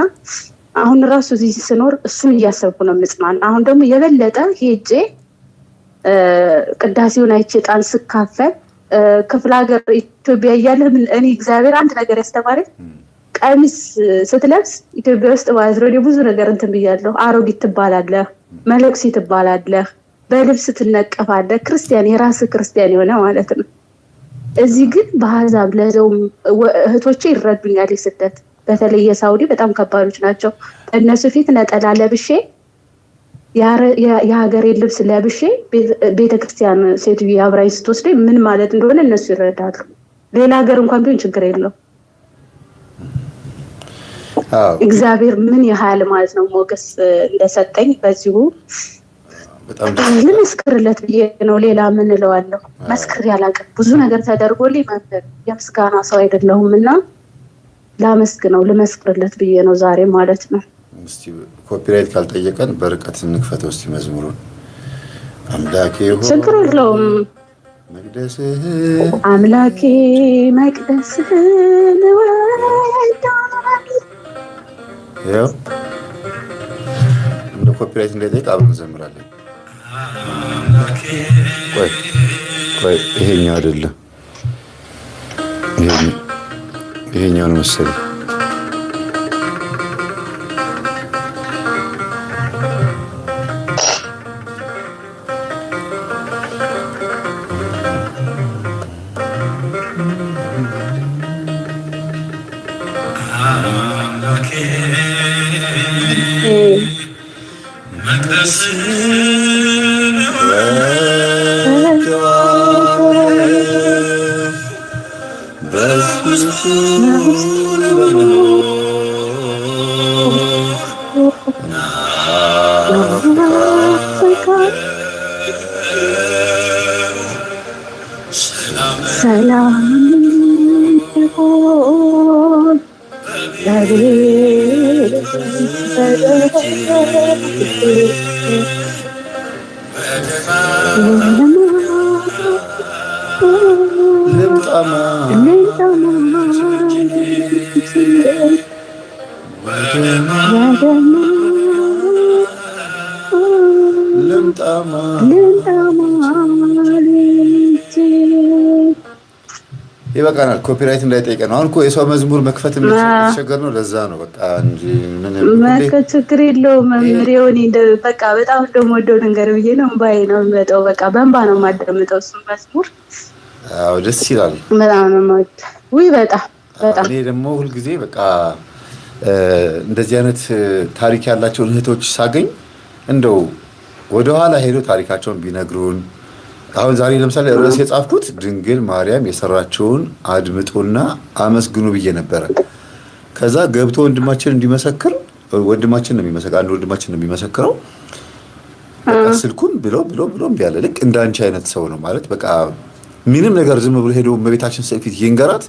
አሁን ራሱ እዚህ ስኖር እሱን እያሰብኩ ነው የምጽናና። አሁን ደግሞ የበለጠ ሄጄ ቅዳሴውን አይቼ ዕጣን ስካፈል ክፍለ ሀገር ኢትዮጵያ እያለ እኔ እግዚአብሔር አንድ ነገር ያስተማረኝ ቀሚስ ስትለብስ ኢትዮጵያ ውስጥ ማለት ነው ብዙ ነገር እንትን ብያለሁ። አሮጊት ትባላለህ፣ መለኩሴ ትባላለህ፣ በልብስ ትነቀፋለህ። ክርስቲያን የራስህ ክርስቲያን የሆነ ማለት ነው። እዚህ ግን በአሕዛብ ለዘውም እህቶቼ ይረዱኛል። የስደት በተለይ የሳውዲ በጣም ከባዶች ናቸው። እነሱ ፊት ነጠላ ለብሼ የሀገሬን ልብስ ለብሼ ቤተክርስቲያን ሴትዮ አብራኝ ስትወስደኝ ምን ማለት እንደሆነ እነሱ ይረዳሉ። ሌላ ሀገር እንኳን ቢሆን ችግር የለው። እግዚአብሔር ምን ያህል ማለት ነው ሞገስ እንደሰጠኝ በዚሁ ልመስክርለት ብዬ ነው። ሌላ ምን እለዋለሁ? መስክር ያላቀም ብዙ ነገር ተደርጎልኝ መምህር የምስጋና ሰው አይደለሁም እና ላመስግነው ልመስክርለት ብዬ ነው ዛሬ ማለት ነው። እስቲ ኮፒራይት ካልጠየቀን በርቀት እንክፈተው እስቲ መዝሙሩን። አምላኬ ሆይ ችግር የለውም። መቅደስህ አምላኬ መቅደስህን እወዳለሁ። ያው እንደ ኮፒራይት እንዳይጠይቅ አብረን እንዘምራለን። ቆይ ይሄኛው አይደለም ይሄኛው ነው መሰለኝ። ሰላም ይሁን ይበቃናል። ኮፒራይት እንዳይጠይቀን። አሁን እኮ የሰው መዝሙር መክፈት የምትቸገር ነው። ለዛ ነው በቃ እንጂ ምን ችግር የለውም። መምሪውን በቃ በጣም እንደምወደው ነገር ብዬ ነው ባይ ነው የምመጣው። በቃ በእንባ ነው የማዳምጠው እሱን መዝሙር። አዎ ደስ ይላል። በጣም ነው የምወደው። ውይ በጣም እኔ ደግሞ ሁልጊዜ በቃ እንደዚህ አይነት ታሪክ ያላቸውን እህቶች ሳገኝ እንደው ወደኋላ ሄዶ ታሪካቸውን ቢነግሩን። አሁን ዛሬ ለምሳሌ ርዕስ የጻፍኩት ድንግል ማርያም የሰራቸውን አድምጦና አመስግኑ ብዬ ነበረ። ከዛ ገብቶ ወንድማችን እንዲመሰክር ወንድማችን ነው የሚመሰክረው፣ አንድ ወንድማችን ነው የሚመሰክረው። በቃ ስልኩን ብሎ እምቢ አለ። ልክ እንዳንቺ አይነት ሰው ነው ማለት በቃ ምንም ነገር ዝም ብሎ ሄዶ እመቤታችን ፊት ይንገራት፣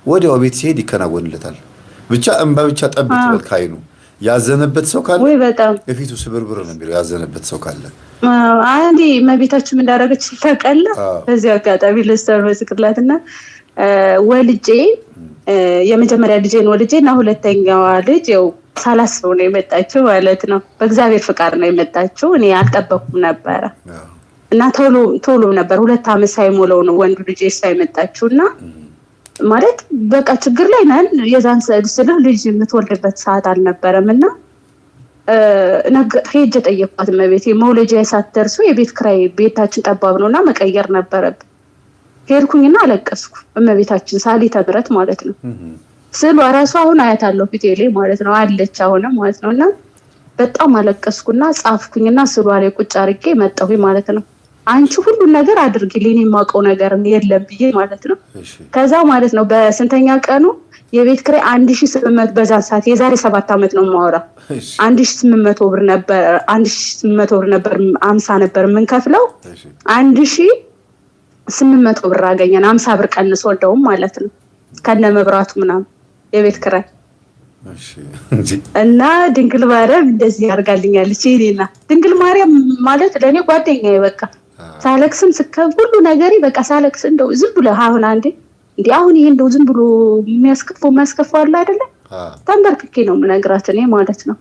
ወዲያው ቤት ሲሄድ ይከናወንለታል። ብቻ እንባ ብቻ ጠብ ትበል ካይኑ። ያዘነበት ሰው ካለ ወይ በጣም የፊቱ ስብርብር ነው የሚለው። ያዘነበት ሰው ካለ አንዴ እመቤታችን እንዳደረገች ታውቃለህ። በዚህ አጋጣሚ ልስተር መስክርላትና ወልጄ የመጀመሪያ ልጄን ወልጄ እና ሁለተኛዋ ልጅ ያው ሳላስበው ነው የመጣችው ማለት ነው። በእግዚአብሔር ፍቃድ ነው የመጣችው። እኔ አልጠበኩም ነበረ እና ቶሎ ነበር 2 ዓመት ሳይሞላው ነው ወንዱ ልጄ ሳይመጣችው እና ማለት በቃ ችግር ላይ ነን። የዛን ስልህ ልጅ የምትወልድበት ሰዓት አልነበረም እና ሄጄ ጠየኳት። እመቤቴ መውለጃ ሳትደርሱ የቤት ኪራይ ቤታችን ጠባብ ነውና መቀየር ነበረብን ሄድኩኝና አለቀስኩ። እመቤታችን ሳሊተ ምሕረት ማለት ነው። ስዕሏ ራሱ አሁን አያታለሁ ፊቴ ላይ ማለት ነው አለች አሁን ማለት ነውና በጣም አለቀስኩና ጻፍኩኝና ስዕሏ ላይ ቁጭ አድርጌ መጣሁኝ ማለት ነው። አንቺ ሁሉን ነገር አድርጊልኝ የማውቀው ነገር የለም ብዬ ማለት ነው። ከዛ ማለት ነው በስንተኛ ቀኑ የቤት ኪራይ 1800 በዛን ሰዓት የዛሬ 7 ዓመት ነው የማወራው 1800 ብር ነበር 1800 ብር ነበር 50 ነበር የምንከፍለው 1800 ብር አገኘን 50 ብር ቀንሶ እንደውም ማለት ነው ከነ መብራቱ ምናምን የቤት ኪራይ እና ድንግል ማርያም እንደዚህ ያርጋልኛለች። ይሄና ድንግል ማርያም ማለት ለኔ ጓደኛዬ በቃ ሳለቅስም ስከብ ሁሉ ነገሬ በቃ ሳለቅስ እንደው ዝም ብሎ አሁን አንዴ እንዴ አሁን ይሄ እንደው ዝም ብሎ የሚያስከፋው አለ አይደለ ተንበርክኬ ነው የምነግራት እኔ ማለት ነው።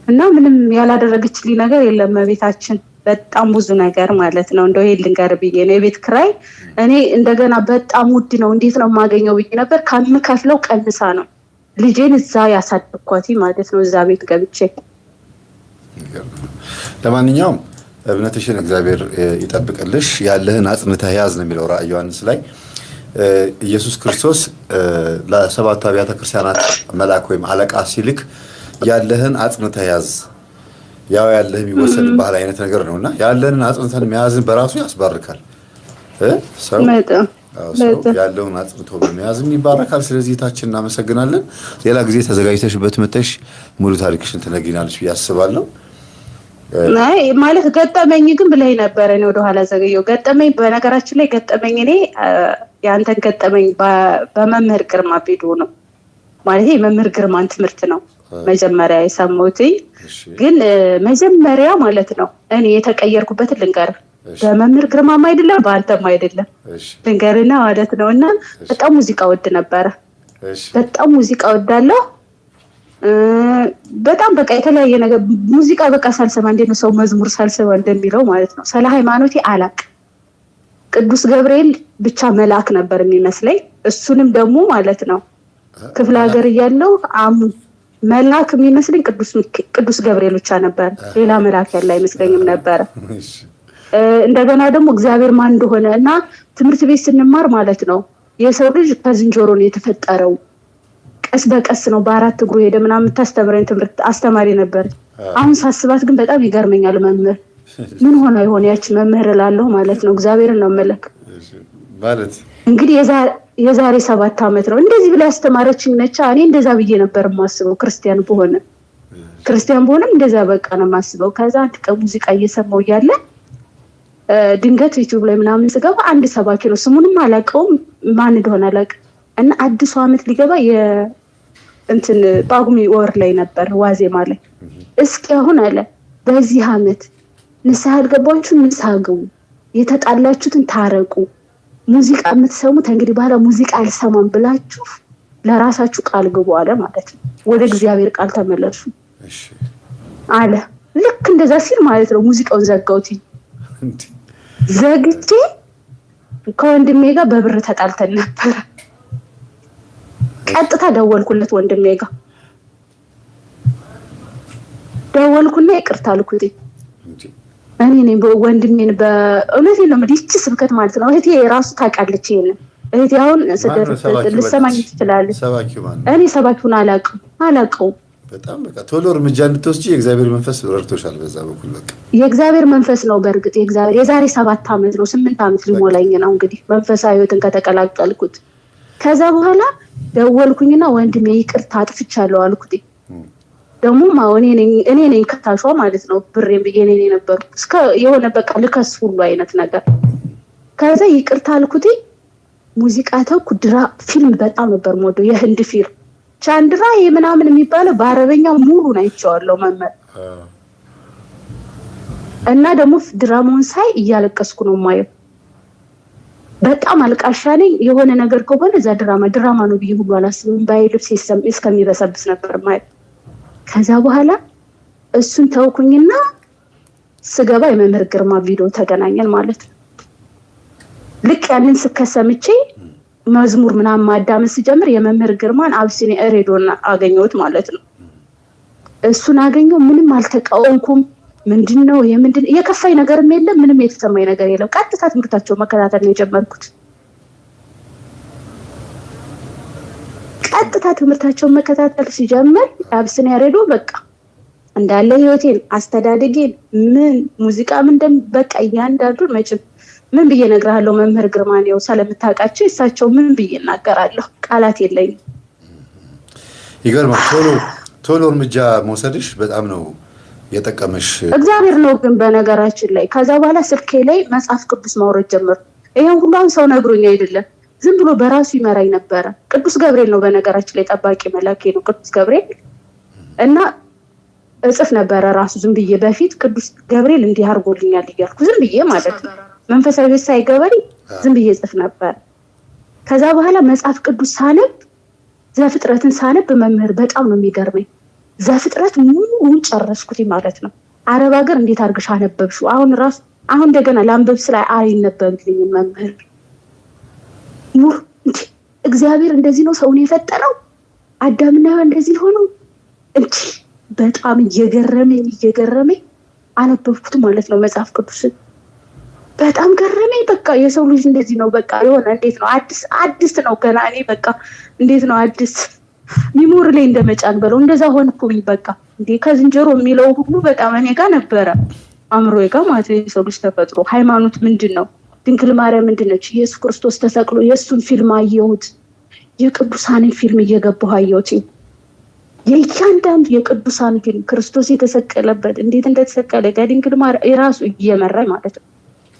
እና ምንም ያላደረገችልኝ ነገር የለም እመቤታችን በጣም ብዙ ነገር ማለት ነው። እንደው ይሄ ልንገር ብዬ ነው የቤት ኪራይ እኔ እንደገና በጣም ውድ ነው እንዴት ነው የማገኘው ብዬ ነበር ከምከፍለው ቀንሳ ነው ልጄን እዛ ያሳደግኳት ማለት ነው እዛ ቤት ገብቼ። ለማንኛውም እምነትሽን እግዚአብሔር ይጠብቅልሽ ያለህን አጽንተህ ያዝ ነው የሚለው ራዕየ ዮሐንስ ላይ ኢየሱስ ክርስቶስ ለሰባቱ አብያተ ክርስቲያናት መልአክ ወይም አለቃ ሲልክ ያለህን አጽንተህ ያዝ ያው ያለህ የሚወሰድ ባህል አይነት ነገር ነውና ያለህን አጽንተን መያዝን በራሱ ያስባርካል ሰው ያለውን አጽንቶ በመያዝም ይባረካል። ስለዚህ ታችን እናመሰግናለን። ሌላ ጊዜ ተዘጋጅተሽበት መተሽ ሙሉ ታሪክሽን ትነግሪናለሽ ብዬ አስባለሁ። አይ ማለት ገጠመኝ ግን ብለኝ ነበር እኔ ወደ ኋላ ዘገየው ገጠመኝ በነገራችን ላይ ገጠመኝ እኔ ያንተን ገጠመኝ በመምህር ግርማ ቪዲዮ ነው ማለት የመምህር ግርማን ትምህርት ነው መጀመሪያ የሰማሁት። ግን መጀመሪያ ማለት ነው እኔ የተቀየርኩበትን ልንገርህ በመምህር ግርማም አይደለም በአንተም አይደለም ልንገርና ማለት ነውና በጣም ሙዚቃ ወድ ነበረ በጣም ሙዚቃ ወዳለሁ በጣም በቃ የተለያየ ነገር ሙዚቃ በቃ ሳልሰማ እንዴት ነው ሰው መዝሙር ሳልሰማ እንደሚለው ማለት ነው። ስለ ሃይማኖቴ አላቅ ቅዱስ ገብርኤል ብቻ መልአክ ነበር የሚመስለኝ እሱንም ደግሞ ማለት ነው ክፍለ ሀገር እያለሁ መልአክ የሚመስለኝ ቅዱስ ገብርኤል ብቻ ነበር ሌላ መልአክ ያለ አይመስለኝም ነበር። እንደገና ደግሞ እግዚአብሔር ማን እንደሆነ እና ትምህርት ቤት ስንማር ማለት ነው የሰው ልጅ ከዝንጀሮ ነው የተፈጠረው ቀስ በቀስ ነው በአራት እግሩ ሄደ ምናምን ታስተምረኝ ትምህርት አስተማሪ ነበር። አሁን ሳስባት ግን በጣም ይገርመኛል መምህር ምን ሆነ ይሆን ያቺ መምህር እላለሁ ማለት ነው። እግዚአብሔርን ነው መለክ ማለት እንግዲህ የዛሬ 7 ዓመት ነው እንደዚህ ብላ ያስተማረችኝ ነች። እኔ እንደዛ ብዬ ነበር የማስበው ክርስቲያን በሆነም እንደዛ በቃ ነው የማስበው። ከዛ አንድ ቀን ሙዚቃ እየሰማሁ እያለ ድንገት ዩቲዩብ ላይ ምናምን ስገባ አንድ ሰባኪ ነው ስሙንም አላውቀውም ማን እንደሆነ አላውቅም እና አዲሱ ዓመት ሊገባ እንትን ጳጉሜ ወር ላይ ነበር ዋዜማ ላይ እስኪ አሁን አለ በዚህ ዓመት ንስሐ አልገባችሁ ንስሐ ግቡ የተጣላችሁትን ታረቁ ሙዚቃ የምትሰሙት እንግዲህ በኋላ ሙዚቃ አልሰማም ብላችሁ ለራሳችሁ ቃል ግቡ አለ ማለት ነው። ወደ እግዚአብሔር ቃል ተመለሱ አለ። ልክ እንደዛ ሲል ማለት ነው ሙዚቃውን ዘጋውት ዘግቼ ከወንድሜ ጋር በብር ተጣልተን ነበር። ቀጥታ ደወልኩለት ወንድሜ ጋር ደወልኩና ይቅርታ አልኩት። እኔ ነኝ ወንድሜን በእውነት ነው ምድይች ስብከት ማለት ነው እህቴ ራሱ ታውቃለች ይሄን እህቴ አሁን ልሰማኝ ትችላለች። እኔ ሰባኪውን አላውቀውም በጣም በቃ ቶሎ እርምጃ እንድትወስጂ የእግዚአብሔር መንፈስ ረድቶሻል በዛ በኩል በቃ የእግዚአብሔር መንፈስ ነው በእርግጥ የእግዚአብሔር የዛሬ 7 ዓመት ነው 8 ዓመት ሊሞላኝ ነው እንግዲህ መንፈሳዊ ህይወትን ከተቀላቀልኩት። ከዛ በኋላ ደወልኩኝና ወንድሜ ይቅርታ አጥፍቻለሁ አልኩት። ደግሞ እኔ ነኝ ከታሿ ማለት ነው ብሬን ብዬ እኔ ነበር እስከ የሆነ በቃ ልከስ ሁሉ አይነት ነገር። ከዛ ይቅርታ አልኩት። ሙዚቃ ተውኩ። ፊልም በጣም ነበር የምወደው የህንድ ፊልም ቻንድራ ምናምን የሚባለው በአረበኛ ሙሉ ናይቻለሁ መመር እና ደግሞ ድራማውን ሳይ እያለቀስኩ ነው ማየው በጣም አልቃሻ ነኝ። የሆነ ነገር ከሆነ እዛ ድራማ ነው ብዬ ሁሉ አላስብም ባይልብስ እስከሚበሰብስ ነበር ማየው። ከዛ በኋላ እሱን ተውኩኝና ስገባ የመምህር ግርማ ቪዲዮ ተገናኘን ማለት ነው። ልክ ያንን ስከሰምቼ መዝሙር ምናምን ማዳመጥ ሲጀምር የመምህር ግርማን አብሲኒያ ሬዲዮን አገኘሁት ማለት ነው። እሱን አገኘው ምንም አልተቃወምኩም ምንድነው የከፋኝ ነገርም የለም ምንም የተሰማኝ ነገር የለም። ቀጥታ ትምህርታቸው መከታተል ነው የጀመርኩት። ቀጥታ ትምህርታቸው መከታተል ሲጀምር አብስኒያ ሬዲዮ በቃ እንዳለ ህይወቴን አስተዳደጌን ምን ሙዚቃ ምን በቃ እያንዳንዱን መቼም ምን ብዬ እነግርሃለሁ መምህር ግርማን ያው ስለምታውቃቸው እሳቸው ምን ብዬ እናገራለሁ ቃላት የለኝም። ይገርማል። ቶሎ እርምጃ መውሰድሽ በጣም ነው የጠቀመሽ። እግዚአብሔር ነው ግን በነገራችን ላይ ከዛ በኋላ ስልኬ ላይ መጽሐፍ ቅዱስ ማውረድ ጀመርኩ። ይሄን ሁሉ ሰው ነግሮኝ አይደለም ዝም ብሎ በራሱ ይመራኝ ነበር። ቅዱስ ገብርኤል ነው በነገራችን ላይ ጠባቂ መላኬ ነው ቅዱስ ገብርኤል እና እጽፍ ነበር ራሱ ዝም ብዬ በፊት ቅዱስ ገብርኤል እንዲህ አድርጎልኛል እያልኩ ዝም ብዬ ማለት ነው መንፈሳዊ ሳይገበኝ ዝም ብዬ እጽፍ ነበር። ከዛ በኋላ መጽሐፍ ቅዱስ ሳነብ ዘፍጥረትን ሳነብ መምህር በጣም ነው የሚገርመኝ። ዘፍጥረት ሙሉውን ጨረስኩት ማለት ነው። አረብ ሀገር እንዴት አድርገሽ አነበብሽው? አሁን እንደገና ላንበብ ስለ አይነበብልኝ መምህር እግዚአብሔር እንደዚህ ነው ሰውን የፈጠረው አዳምና ሔዋን እንደዚህ ሆኖ እንጂ በጣም እየገረመኝ አነበብኩት ማለት ነው መጽሐፍ ቅዱስን። በጣም ገረመኝ። በቃ የሰው ልጅ እንደዚህ ነው በቃ የሆነ እንዴት ነው አዲስ ነው ገና እኔ በቃ እንዴት ነው አዲስ ሚሞሪ ላይ እንደመጫን በለው እንደዛ ሆንኩኝ። በቃ እንዴ ከዝንጀሮ የሚለው ሁሉ በጣም እኔ ጋር ነበረ አእምሮዬ ጋር ማለት ነው። የሰው ልጅ ተፈጥሮ ሃይማኖት ምንድነው? ድንግል ማርያም ምንድነች? ኢየሱስ ክርስቶስ ተሰቅሎ የእሱን ፊልም አየሁት። የቅዱሳንን ፊልም እየገባሁ አየሁት። የእያንዳንዱ የቅዱሳን ፊልም ክርስቶስ የተሰቀለበት እንዴት እንደተሰቀለ ከድንግል ማርያም የራሱ እየመራኝ ማለት ነው።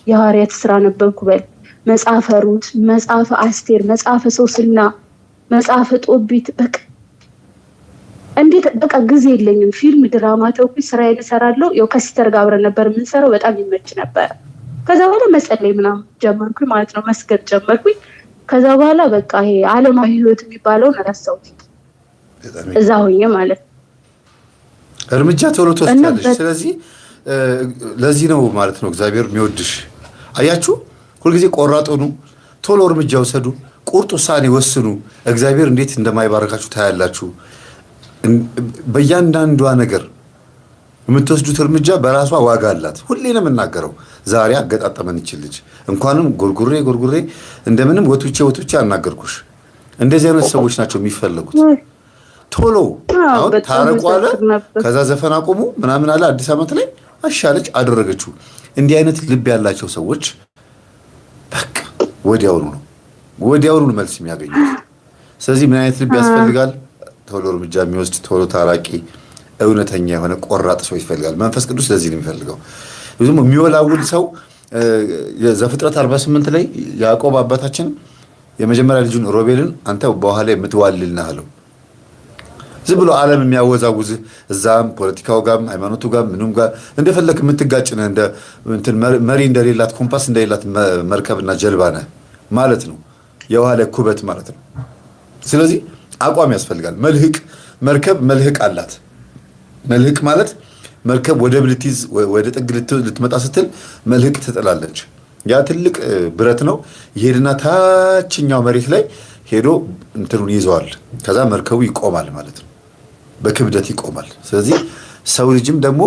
የሐዋርያት ስራ ነበርኩ በል መጽሐፈ ሩት፣ መጽሐፈ አስቴር፣ መጽሐፈ ሶስና፣ መጽሐፈ ጦቢት በቃ እንዴት በቃ ጊዜ የለኝም። ፊልም ድራማ ተውኩኝ፣ ስራዬን እሰራለሁ። ያው ከሲስተር ጋር አብረን ነበር የምንሰራው። በጣም ይመች ነበር። ከዛ በኋላ መጸለይ ምናምን ጀመርኩኝ ማለት ነው። መስገድ ጀመርኩኝ። ከዛ በኋላ በቃ ይሄ ዓለማዊ ህይወት የሚባለውን ረሳሁት እዛ ሆኜ ማለት ነው። እርምጃ ቶሎ ትወስጃለሽ። ስለዚህ ለዚህ ነው ማለት ነው እግዚአብሔር የሚወድሽ። አያችሁ ሁልጊዜ ቆራጥ ሁኑ፣ ቶሎ እርምጃ ወሰዱ፣ ቁርጥ ውሳኔ ወስኑ። እግዚአብሔር እንዴት እንደማይባረካችሁ ታያላችሁ። በእያንዳንዷ ነገር የምትወስዱት እርምጃ በራሷ ዋጋ አላት። ሁሌ ነው የምናገረው። ዛሬ አገጣጠመን ይችል ልጅ እንኳንም ጎርጉሬ እንደምንም ወጥቼ አናገርኩሽ። እንደዚህ አይነት ሰዎች ናቸው የሚፈለጉት። ቶሎ አሁን ታረቁ አለ፣ ከዛ ዘፈን አቆሙ ምናምን አለ። አዲስ ዓመት ላይ አሻለች አደረገችው። እንዲህ አይነት ልብ ያላቸው ሰዎች በቃ ወዲያውኑ መልስ የሚያገኙት። ስለዚህ ምን አይነት ልብ ያስፈልጋል? ቶሎ እርምጃ የሚወስድ ቶሎ ታራቂ እውነተኛ የሆነ ቆራጥ ሰው ይፈልጋል። መንፈስ ቅዱስ ለዚህ ነው የሚፈልገው። ዝም የሚወላውል ሰው ዘፍጥረት 48 ላይ ያዕቆብ አባታችን የመጀመሪያ ልጁን ሮቤልን አንተ በኋላ ላይ የምትዋልል ነህ አለው። ዝም ብሎ ዓለም የሚያወዛውዝ እዛም ፖለቲካው ጋር ሃይማኖቱ ጋር ምንም ጋር እንደፈለክ የምትጋጭ ነህ። እንትን መሪ እንደሌላት ኮምፓስ እንደሌላት መርከብና ጀልባ ነህ ማለት ነው። የውሃ ላይ ኩበት ማለት ነው። ስለዚህ አቋም ያስፈልጋል። መርከብ መልህቅ አላት። መልህቅ ማለት መርከብ ወደብ ልትይዝ ወደ ጥግ ልትመጣ ስትል መልህቅ ትጥላለች። ያ ትልቅ ብረት ነው። ይሄድና ታችኛው መሬት ላይ ሄዶ እንትኑን ይዘዋል። ከዛ መርከቡ ይቆማል ማለት ነው። በክብደት ይቆማል። ስለዚህ ሰው ልጅም ደግሞ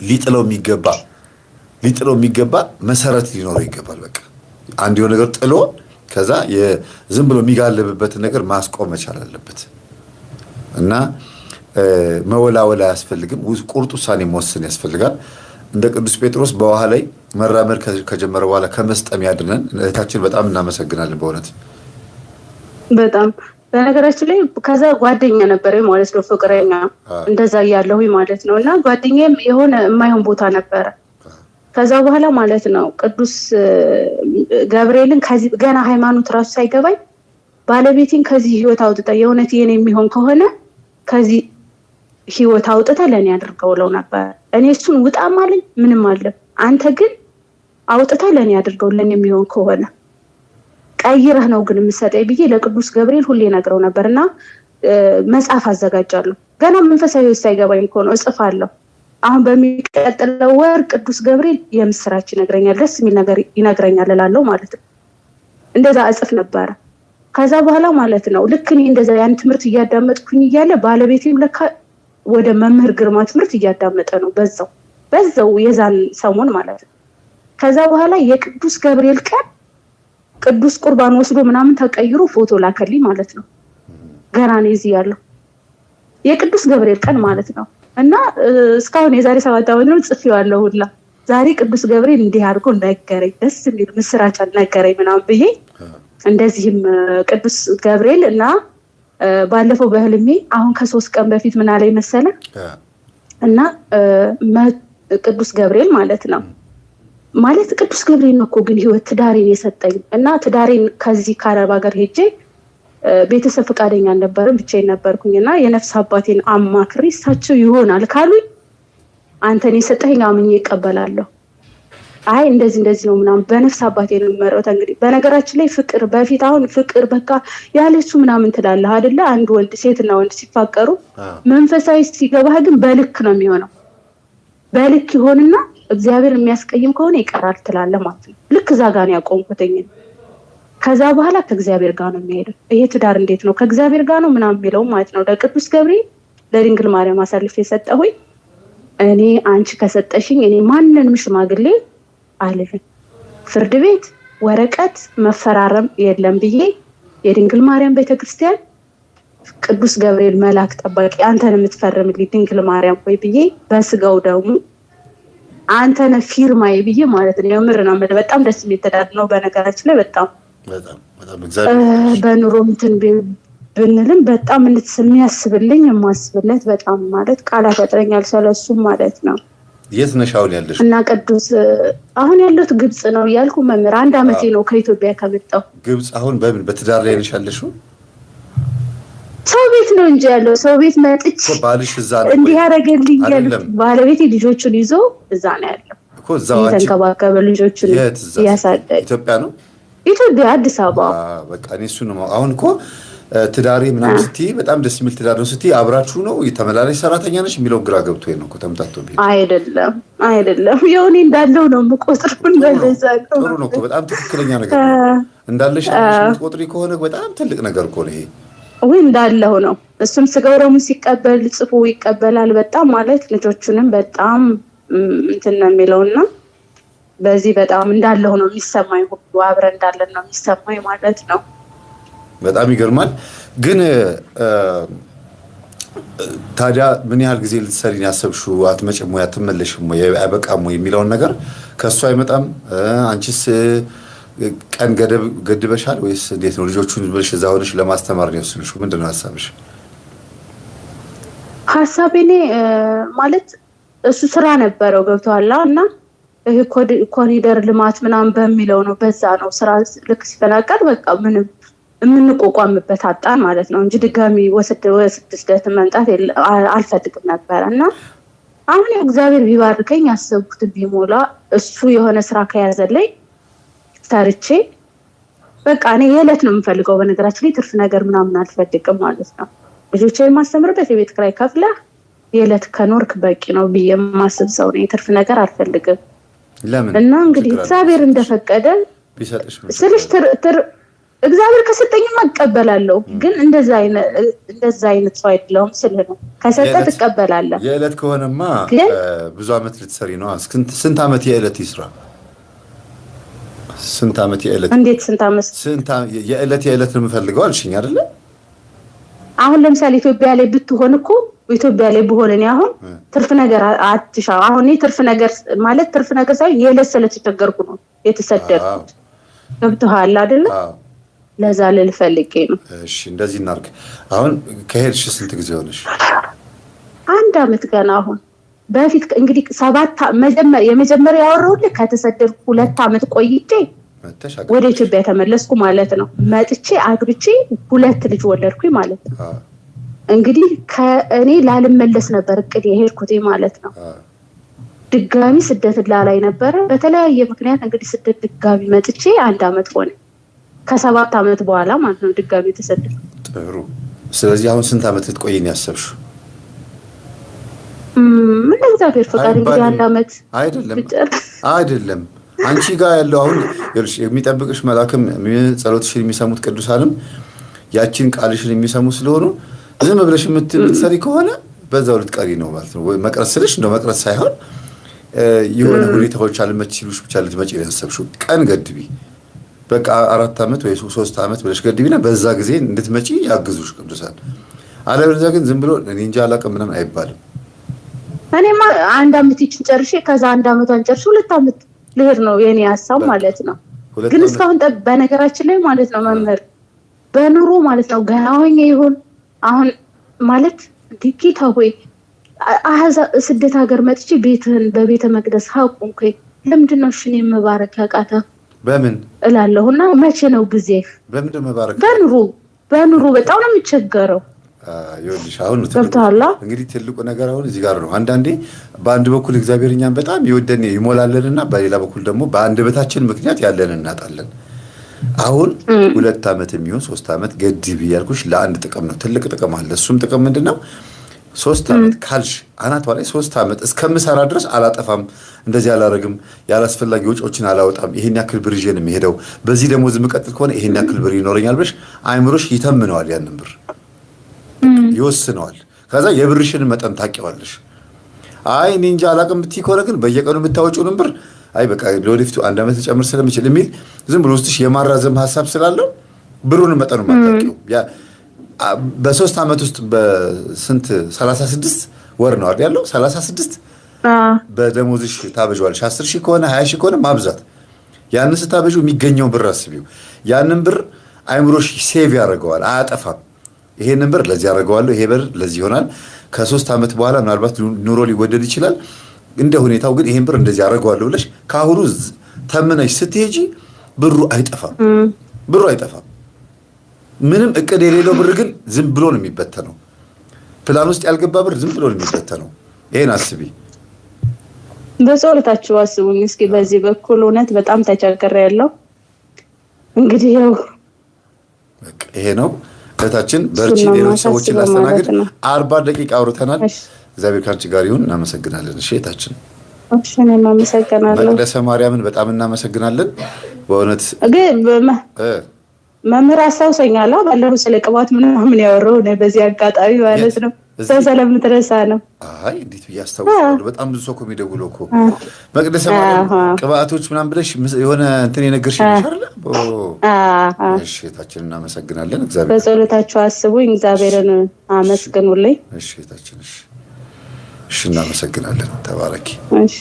ሊጥለው የሚገባ መሰረት ሊኖረው ይገባል። በቃ አንድ የሆነ ነገር ጥሎ ከዛ ዝም ብሎ የሚጋለብበትን ነገር ማስቆም መቻል አለበት እና መወላወል አያስፈልግም። ቁርጥ ውሳኔ መወሰን ያስፈልጋል። እንደ ቅዱስ ጴጥሮስ በውሃ ላይ መራመድ ከጀመረ በኋላ ከመስጠም ያድነን። እህታችን በጣም እናመሰግናለን በእውነት በጣም። በነገራችን ላይ ከዛ ጓደኛ ነበረ ማለት ነው፣ ፍቅረኛ እንደዛ እያለሁ ማለት ነው። እና ጓደኛዬም የሆነ የማይሆን ቦታ ነበረ። ከዛ በኋላ ማለት ነው ቅዱስ ገብርኤልን ከዚህ ገና ሃይማኖት ራሱ ሳይገባኝ ባለቤቴን ከዚህ ህይወት አውጥታ የእውነት የኔ የሚሆን ከሆነ ከዚህ ህይወት አውጥታ ለኔ አድርገው ለው ነበር። እኔ እሱን ውጣም አለኝ ምንም አለ፣ አንተ ግን አውጥታ ለኔ አድርገው ለኔ የሚሆን ከሆነ ቀይረህ ነው ግን የምሰጠኝ ብዬ ለቅዱስ ገብርኤል ሁሌ ነግረው ነበርና መጽሐፍ አዘጋጃለሁ። ገና መንፈሳዊ ሳይገባኝ እኮ ነው እጽፋለሁ። አሁን በሚቀጥለው ወር ቅዱስ ገብርኤል የምስራች ይነግረኛል፣ ደስ የሚል ነገር ይነግረኛል እላለሁ ማለት ነው። እንደዛ እጽፍ ነበር። ከዛ በኋላ ማለት ነው ልክ እኔ እንደዛ ያን ትምህርት እያዳመጥኩኝ እያለ ባለቤቴም ለካ ወደ መምህር ግርማ ትምህርት እያዳመጠ ነው። በዛው የዛን ሰሞን ማለት ነው። ከዛ በኋላ የቅዱስ ገብርኤል ቀን ቅዱስ ቁርባን ወስዶ ምናምን ተቀይሮ ፎቶ ላከልኝ ማለት ነው። ገና ነው እዚህ ያለው የቅዱስ ገብርኤል ቀን ማለት ነው። እና እስካሁን የዛሬ 7 ዓመት ነው ጽፌዋለሁ ሁላ። ዛሬ ቅዱስ ገብርኤል እንዲህ አድርጎ ነገረኝ፣ ደስ የሚል ምስራች ነገረኝ ምናምን ብዬ እንደዚህም ቅዱስ ገብርኤል እና ባለፈው በህልሜ አሁን ከ3 ቀን በፊት ምን አለኝ መሰለ እና ቅዱስ ገብርኤል ማለት ነው ማለት ቅዱስ ገብርኤል ነው እኮ ግን ህይወት ትዳሬን የሰጠኝ እና ትዳሬን ከዚህ ከአረብ ሀገር ሄጄ ቤተሰብ ፈቃደኛ አልነበረም፣ ብቻዬን ነበርኩኝና የነፍስ አባቴን አማክሬ እሳቸው ይሆናል ካሉኝ አንተን የሰጠኸኝ አምኜ እቀበላለሁ። አይ እንደዚህ ነው ምናምን በነፍስ አባቴ ነው የምመረውት። እንግዲህ በነገራችን ላይ ፍቅር በፊት አሁን ፍቅር በቃ ያለሱ ምናምን ትላለህ አይደለ? አንድ ወንድ ሴትና ወንድ ሲፋቀሩ መንፈሳዊ ሲገባህ ግን በልክ ነው የሚሆነው። በልክ ይሆንና እግዚአብሔር የሚያስቀይም ከሆነ ይቀራል ትላለህ ማለት ነው። ልክ እዛ ጋር ነው ያቆምኩትኝ። ከዛ በኋላ ከእግዚአብሔር ጋር ነው የሚሄደው። ይሄ ትዳር እንዴት ነው ከእግዚአብሔር ጋር ነው ምናምን የሚለው ማለት ነው። ለቅዱስ ገብርኤል ለድንግል ማርያም አሳልፌ የሰጠሁኝ እኔ አንቺ ከሰጠሽኝ እኔ ማንንም ሽማግሌ አልልም፣ ፍርድ ቤት ወረቀት መፈራረም የለም ብዬ የድንግል ማርያም ቤተክርስቲያን ቅዱስ ገብርኤል መልአክ ጠባቂ አንተን የምትፈርምልኝ ድንግል ማርያም ወይ ብዬ በስጋው ደግሞ አንተነ ፊርማዬ ብዬ ማለት ነው። የምር ነው በጣም ደስ የሚል ትዳር ነው። በነገራችን ላይ በጣም በኑሮ እንትን ብንልም በጣም የሚያስብልኝ የማስብለት በጣም ማለት ቃላት ያጥረኛል ስለሱም ማለት ነው። የት ነሽ አሁን ያለሽ? እና ቅዱስ አሁን ያለሁት ግብጽ ነው እያልኩ መምህር 1 ዓመቴ ነው ከኢትዮጵያ ከመጣሁ። ግብጽ አሁን በምን በትዳር ላይ ነሽ ያለሽው? ሰው ቤት ነው እንጂ ያለው ሰው ቤት መጥቼ ባልሽ እዛ ነው እንዲህ ያደረገልኝ ባለቤቴ ልጆቹን ይዞ እዛ ነው ያለው እኮ እዛው አንቺ ተንከባከበ ልጆቹን ያሳደገ ኢትዮጵያ ነው ኢትዮጵያ አዲስ አበባ። በቃ እኔ እሱ ነው አሁን እኮ ትዳሬ ምናምን ስትይ በጣም ደስ የሚል ትዳር ነው ስትይ አብራችሁ ነው የተመላለሽ ሰራተኛ ነሽ የሚለው ግራ ገብቶኝ ነው እኮ ተምታቶብኝ። አይደለም የሆነ እንዳለው ነው የምቆጥረው። እንደዛ ነው ጥሩ ነው እኮ በጣም ትክክለኛ ነገር ነው። እንዳለሽ የምትቆጥሪ ከሆነ በጣም ትልቅ ነገር እኮ ነው ይሄ። ወይ እንዳለው ነው እሱም ስጋው ደግሞ ሲቀበል ጽፎ ይቀበላል። በጣም ማለት ልጆቹንም በጣም እንትን ነው የሚለውና በዚህ በጣም እንዳለው ነው የሚሰማኝ። ሁሉ አብረን እንዳለን ነው የሚሰማኝ ማለት ነው። በጣም ይገርማል። ግን ታዲያ ምን ያህል ጊዜ ልትሰሪን ያሰብሽው? አትመጭም ወይ አትመለሽም ወይ አይበቃም ወይ የሚለውን ነገር ከእሱ አይመጣም? አንቺስ ቀን ገድበሻል ወይስ እንዴት ነው? ልጆቹን ብለሽ እዛ ሆነሽ ለማስተማር ነው የወሰንሽው? ምንድን ነው ሀሳብሽ? ሀሳቤ እኔ ማለት እሱ ስራ ነበረው ገብቶሃል እና ይሄ ኮሪደር ልማት ምናምን በሚለው ነው በዛ ነው ስራ ልክ ሲፈናቀል በቃ ምንም የምንቆቋምበት አጣን ማለት ነው እንጂ ድጋሚ ወስደት መምጣት አልፈልግም ነበር። እና አሁን እግዚአብሔር ቢባርከኝ ያሰብኩትን ቢሞላ እሱ የሆነ ስራ ከያዘልኝ ሰርቼ በቃ እኔ የዕለት ነው የምፈልገው። በነገራችን ላይ ትርፍ ነገር ምናምን አልፈልግም ማለት ነው። ልጆቼን ማስተምርበት የቤት ኪራይ ከፍላ የዕለት ከኖርክ በቂ ነው ብዬ የማስብ ሰው ነኝ። ትርፍ ነገር አልፈልግም። ለምን? እና እንግዲህ እግዚአብሔር እንደፈቀደ ስልሽ እግዚአብሔር ከሰጠኝማ እቀበላለሁ። ግን እንደዛ አይነት ሰው አይደለሁም ስልህ ነው። ከሰጠ ትቀበላለህ። የዕለት ከሆነማ ብዙ አመት ልትሰሪ ነው። ስንት አመት የዕለት ይስራ? ስንት አመት የዕለት? እንዴት ስንት አመት? የዕለት ነው የምፈልገው አልሽኝ አይደለ? አሁን ለምሳሌ ኢትዮጵያ ላይ ብትሆን እኮ ኢትዮጵያ ላይ ብሆን እኔ አሁን ትርፍ ነገር አትሻ አሁን እኔ ትርፍ ነገር ሳይሆን የዕለት ስለተቸገርኩ ነው የተሰደድኩት። ገብቶሃል አይደለ? ለዛ ልፈልጌ ነው። እሺ እንደዚህ እናርግ። አሁን ከሄድሽ ስንት ጊዜ ሆነሽ? 1 ዓመት ገና። አሁን በፊት እንግዲህ የመጀመሪያ ያወራሁልህ ከተሰደድኩ 2 ዓመት ቆይቼ ወደ ኢትዮጵያ ተመለስኩ ማለት ነው። መጥቼ አግብቼ 2 ልጅ ወለድኩኝ ማለት ነው። እንግዲህ ከእኔ ላልመለስ ነበር እቅድ የሄድኩት ማለት ነው። ድጋሚ ስደት ላይ ነበር በተለያየ ምክንያት እንግዲህ ስደት ድጋሚ መጥቼ 1 ዓመት ሆነ። ከ7 ዓመት በኋላ ማለት ነው ድጋሚ ተሰደድኩ። ጥሩ። ስለዚህ አሁን ስንት ዓመት ልትቆይኝ ያሰብሽ? ምን እግዚአብሔር ፈቃድ እንግዲህ 1 ዓመት አይደለም አንቺ ጋር ያለው አሁን የሚጠብቅሽ መልአክም ጸሎትሽን የሚሰሙት ቅዱሳንም ያቺን ቃልሽን የሚሰሙ ስለሆኑ ዝም ብለሽ የምትሰሪ ከሆነ በዛው ልትቀሪ ነው ማለት ነው። ወይ መቅረት ስልሽ እንደው መቅረት ሳይሆን የሆነ ሁኔታዎች አልመች ሲሉሽ ብቻ ልትመጪ ነው ያሰብሽው። ቀን ገድቢ። በቃ 4 ዓመት ወይ 3 ዓመት ብለሽ ገድቢና በዛ ጊዜ እንድትመጪ ያግዙሽ ቅዱሳን። አለበለዚያ ግን ዝም ብሎ እኔ እንጃ አላውቅም ምንም አይባልም። እኔማ 1 ዓመት ይችን ጨርሼ ከዛ 1 ዓመቷን ጨርሼ 2 ዓመት ልሄድ ነው የኔ ሀሳብ ማለት ነው። ግን እስካሁን በነገራችን ላይ ማለት ነው መምህር በኑሮ ማለት ነው ገና ሆኜ ይሁን አሁን ማለት ዲቂታ ሆይ ስደት ሀገር መጥቼ ቤትህን በቤተ መቅደስ ሀቁንኩኝ ለምንድን ነው እሺ መባረክ ያቃታ በምን እላለሁና መቼ ነው ጊዜ በምንድን መባረክ በኑሮ በጣም ነው የሚቸገረው። ይኸውልሽ አሁን እንግዲህ ትልቁ ነገር አሁን እዚህ ጋር ነው። አንዳንዴ በአንድ በኩል እግዚአብሔር እኛን በጣም ይወደን ይሞላለንና በሌላ በኩል ደግሞ በአንደበታችን ምክንያት ያለን እናጣለን። አሁን 2 ዓመት የሚሆን 3 ዓመት ገድቢ ያልኩሽ ለአንድ ጥቅም ነው። ትልቅ ጥቅም አለ። እሱም ጥቅም ምንድነው? 3 ዓመት ካልሽ አናቷ ላይ 3 ዓመት እስከምሰራ ድረስ አላጠፋም፣ እንደዚህ አላረግም፣ ያላስፈላጊ ወጪዎችን አላወጣም፣ ይሄን ያክል ብር ይዤ ነው የምሄደው፣ በዚህ ደግሞ ዝምቀጥል ከሆነ ይሄን ያክል ብር ይኖረኛል ብለሽ አይምሮሽ ይተምነዋል፣ ያንን ብር ይወስነዋል። ከዛ የብርሽን መጠን ታውቂዋለሽ። አይ እኔ እንጃ አላውቅም ብትይ ከሆነ ግን በየቀኑ የምታወጪውን ብር አይ በቃ ለወደፊቱ 1 ዓመት ጨምር ስለሚችል የሚል ዝም ብሎ ውስጥሽ የማራዘም ሀሳብ ስላለው ብሩን መጠኑ ማታውቂው ያ በ3 ዓመት ውስጥ በስንት 36 ወር ነው አይደል ያለው 36 በደሞዝሽ ታበጇለሽ። 10 ሺህ ከሆነ 20 ሺህ ከሆነ ማብዛት ያንን ስታበጁ የሚገኘው ብር አስቢው። ያንን ብር አይምሮሽ ሴቭ ያደርገዋል፣ አያጠፋም። ይሄንን ብር ለዚህ ያደርገዋለሁ፣ ይሄ ብር ለዚህ ይሆናል። ከ3 ዓመት በኋላ ምናልባት ኑሮ ሊወደድ ይችላል፣ እንደ ሁኔታው ግን ይሄን ብር እንደዚህ ያደርገዋለሁ ብለሽ ካሁኑ ተምነሽ ስትሄጂ ብሩ አይጠፋም። ምንም እቅድ የሌለው ብር ግን ዝም ብሎ ነው የሚበተነው። ፕላን ውስጥ ያልገባ ብር ዝም ብሎ ነው የሚበተነው። ይሄን አስቢ። በጸሎታችሁ አስቡኝ እስኪ። በዚህ በኩል እውነት በጣም ተቸግሬያለሁ። እንግዲህ ያው በቃ ይሄ ነው። እህታችን በርቺ። ሌሎች ሰዎችን ላስተናግድ 40 ደቂቃ አውርተናል። እግዚአብሔር ካንቺ ጋር ይሁን። እናመሰግናለን። እሺ እህታችን። እሺ እኔም አመሰግናለሁ። መቅደሰ ማርያምን በጣም እናመሰግናለን በእውነት ግን መምህር አስታውሰኛል ባለፈው ስለ ቅባት ምናምን ያወራው ነው በዚህ አጋጣሚ ማለት ነው። ሰላም ተረሳ ነው። አይ እንዴት ያስታውሳሉ። በጣም ብዙ ሰው እኮ የሚደውለው እኮ መቅደሰ ማርያም ቅባቶች ምናምን ብለሽ የሆነ እንትን የነገርሽ ይሻላል። እሺ እህታችን እናመሰግናለን። እግዚአብሔር በጸሎታችሁ አስቡኝ፣ እግዚአብሔርን አመስግኑልኝ። እሺ እህታችን እሺ እናመሰግናለን። ተባረኪ። እሺ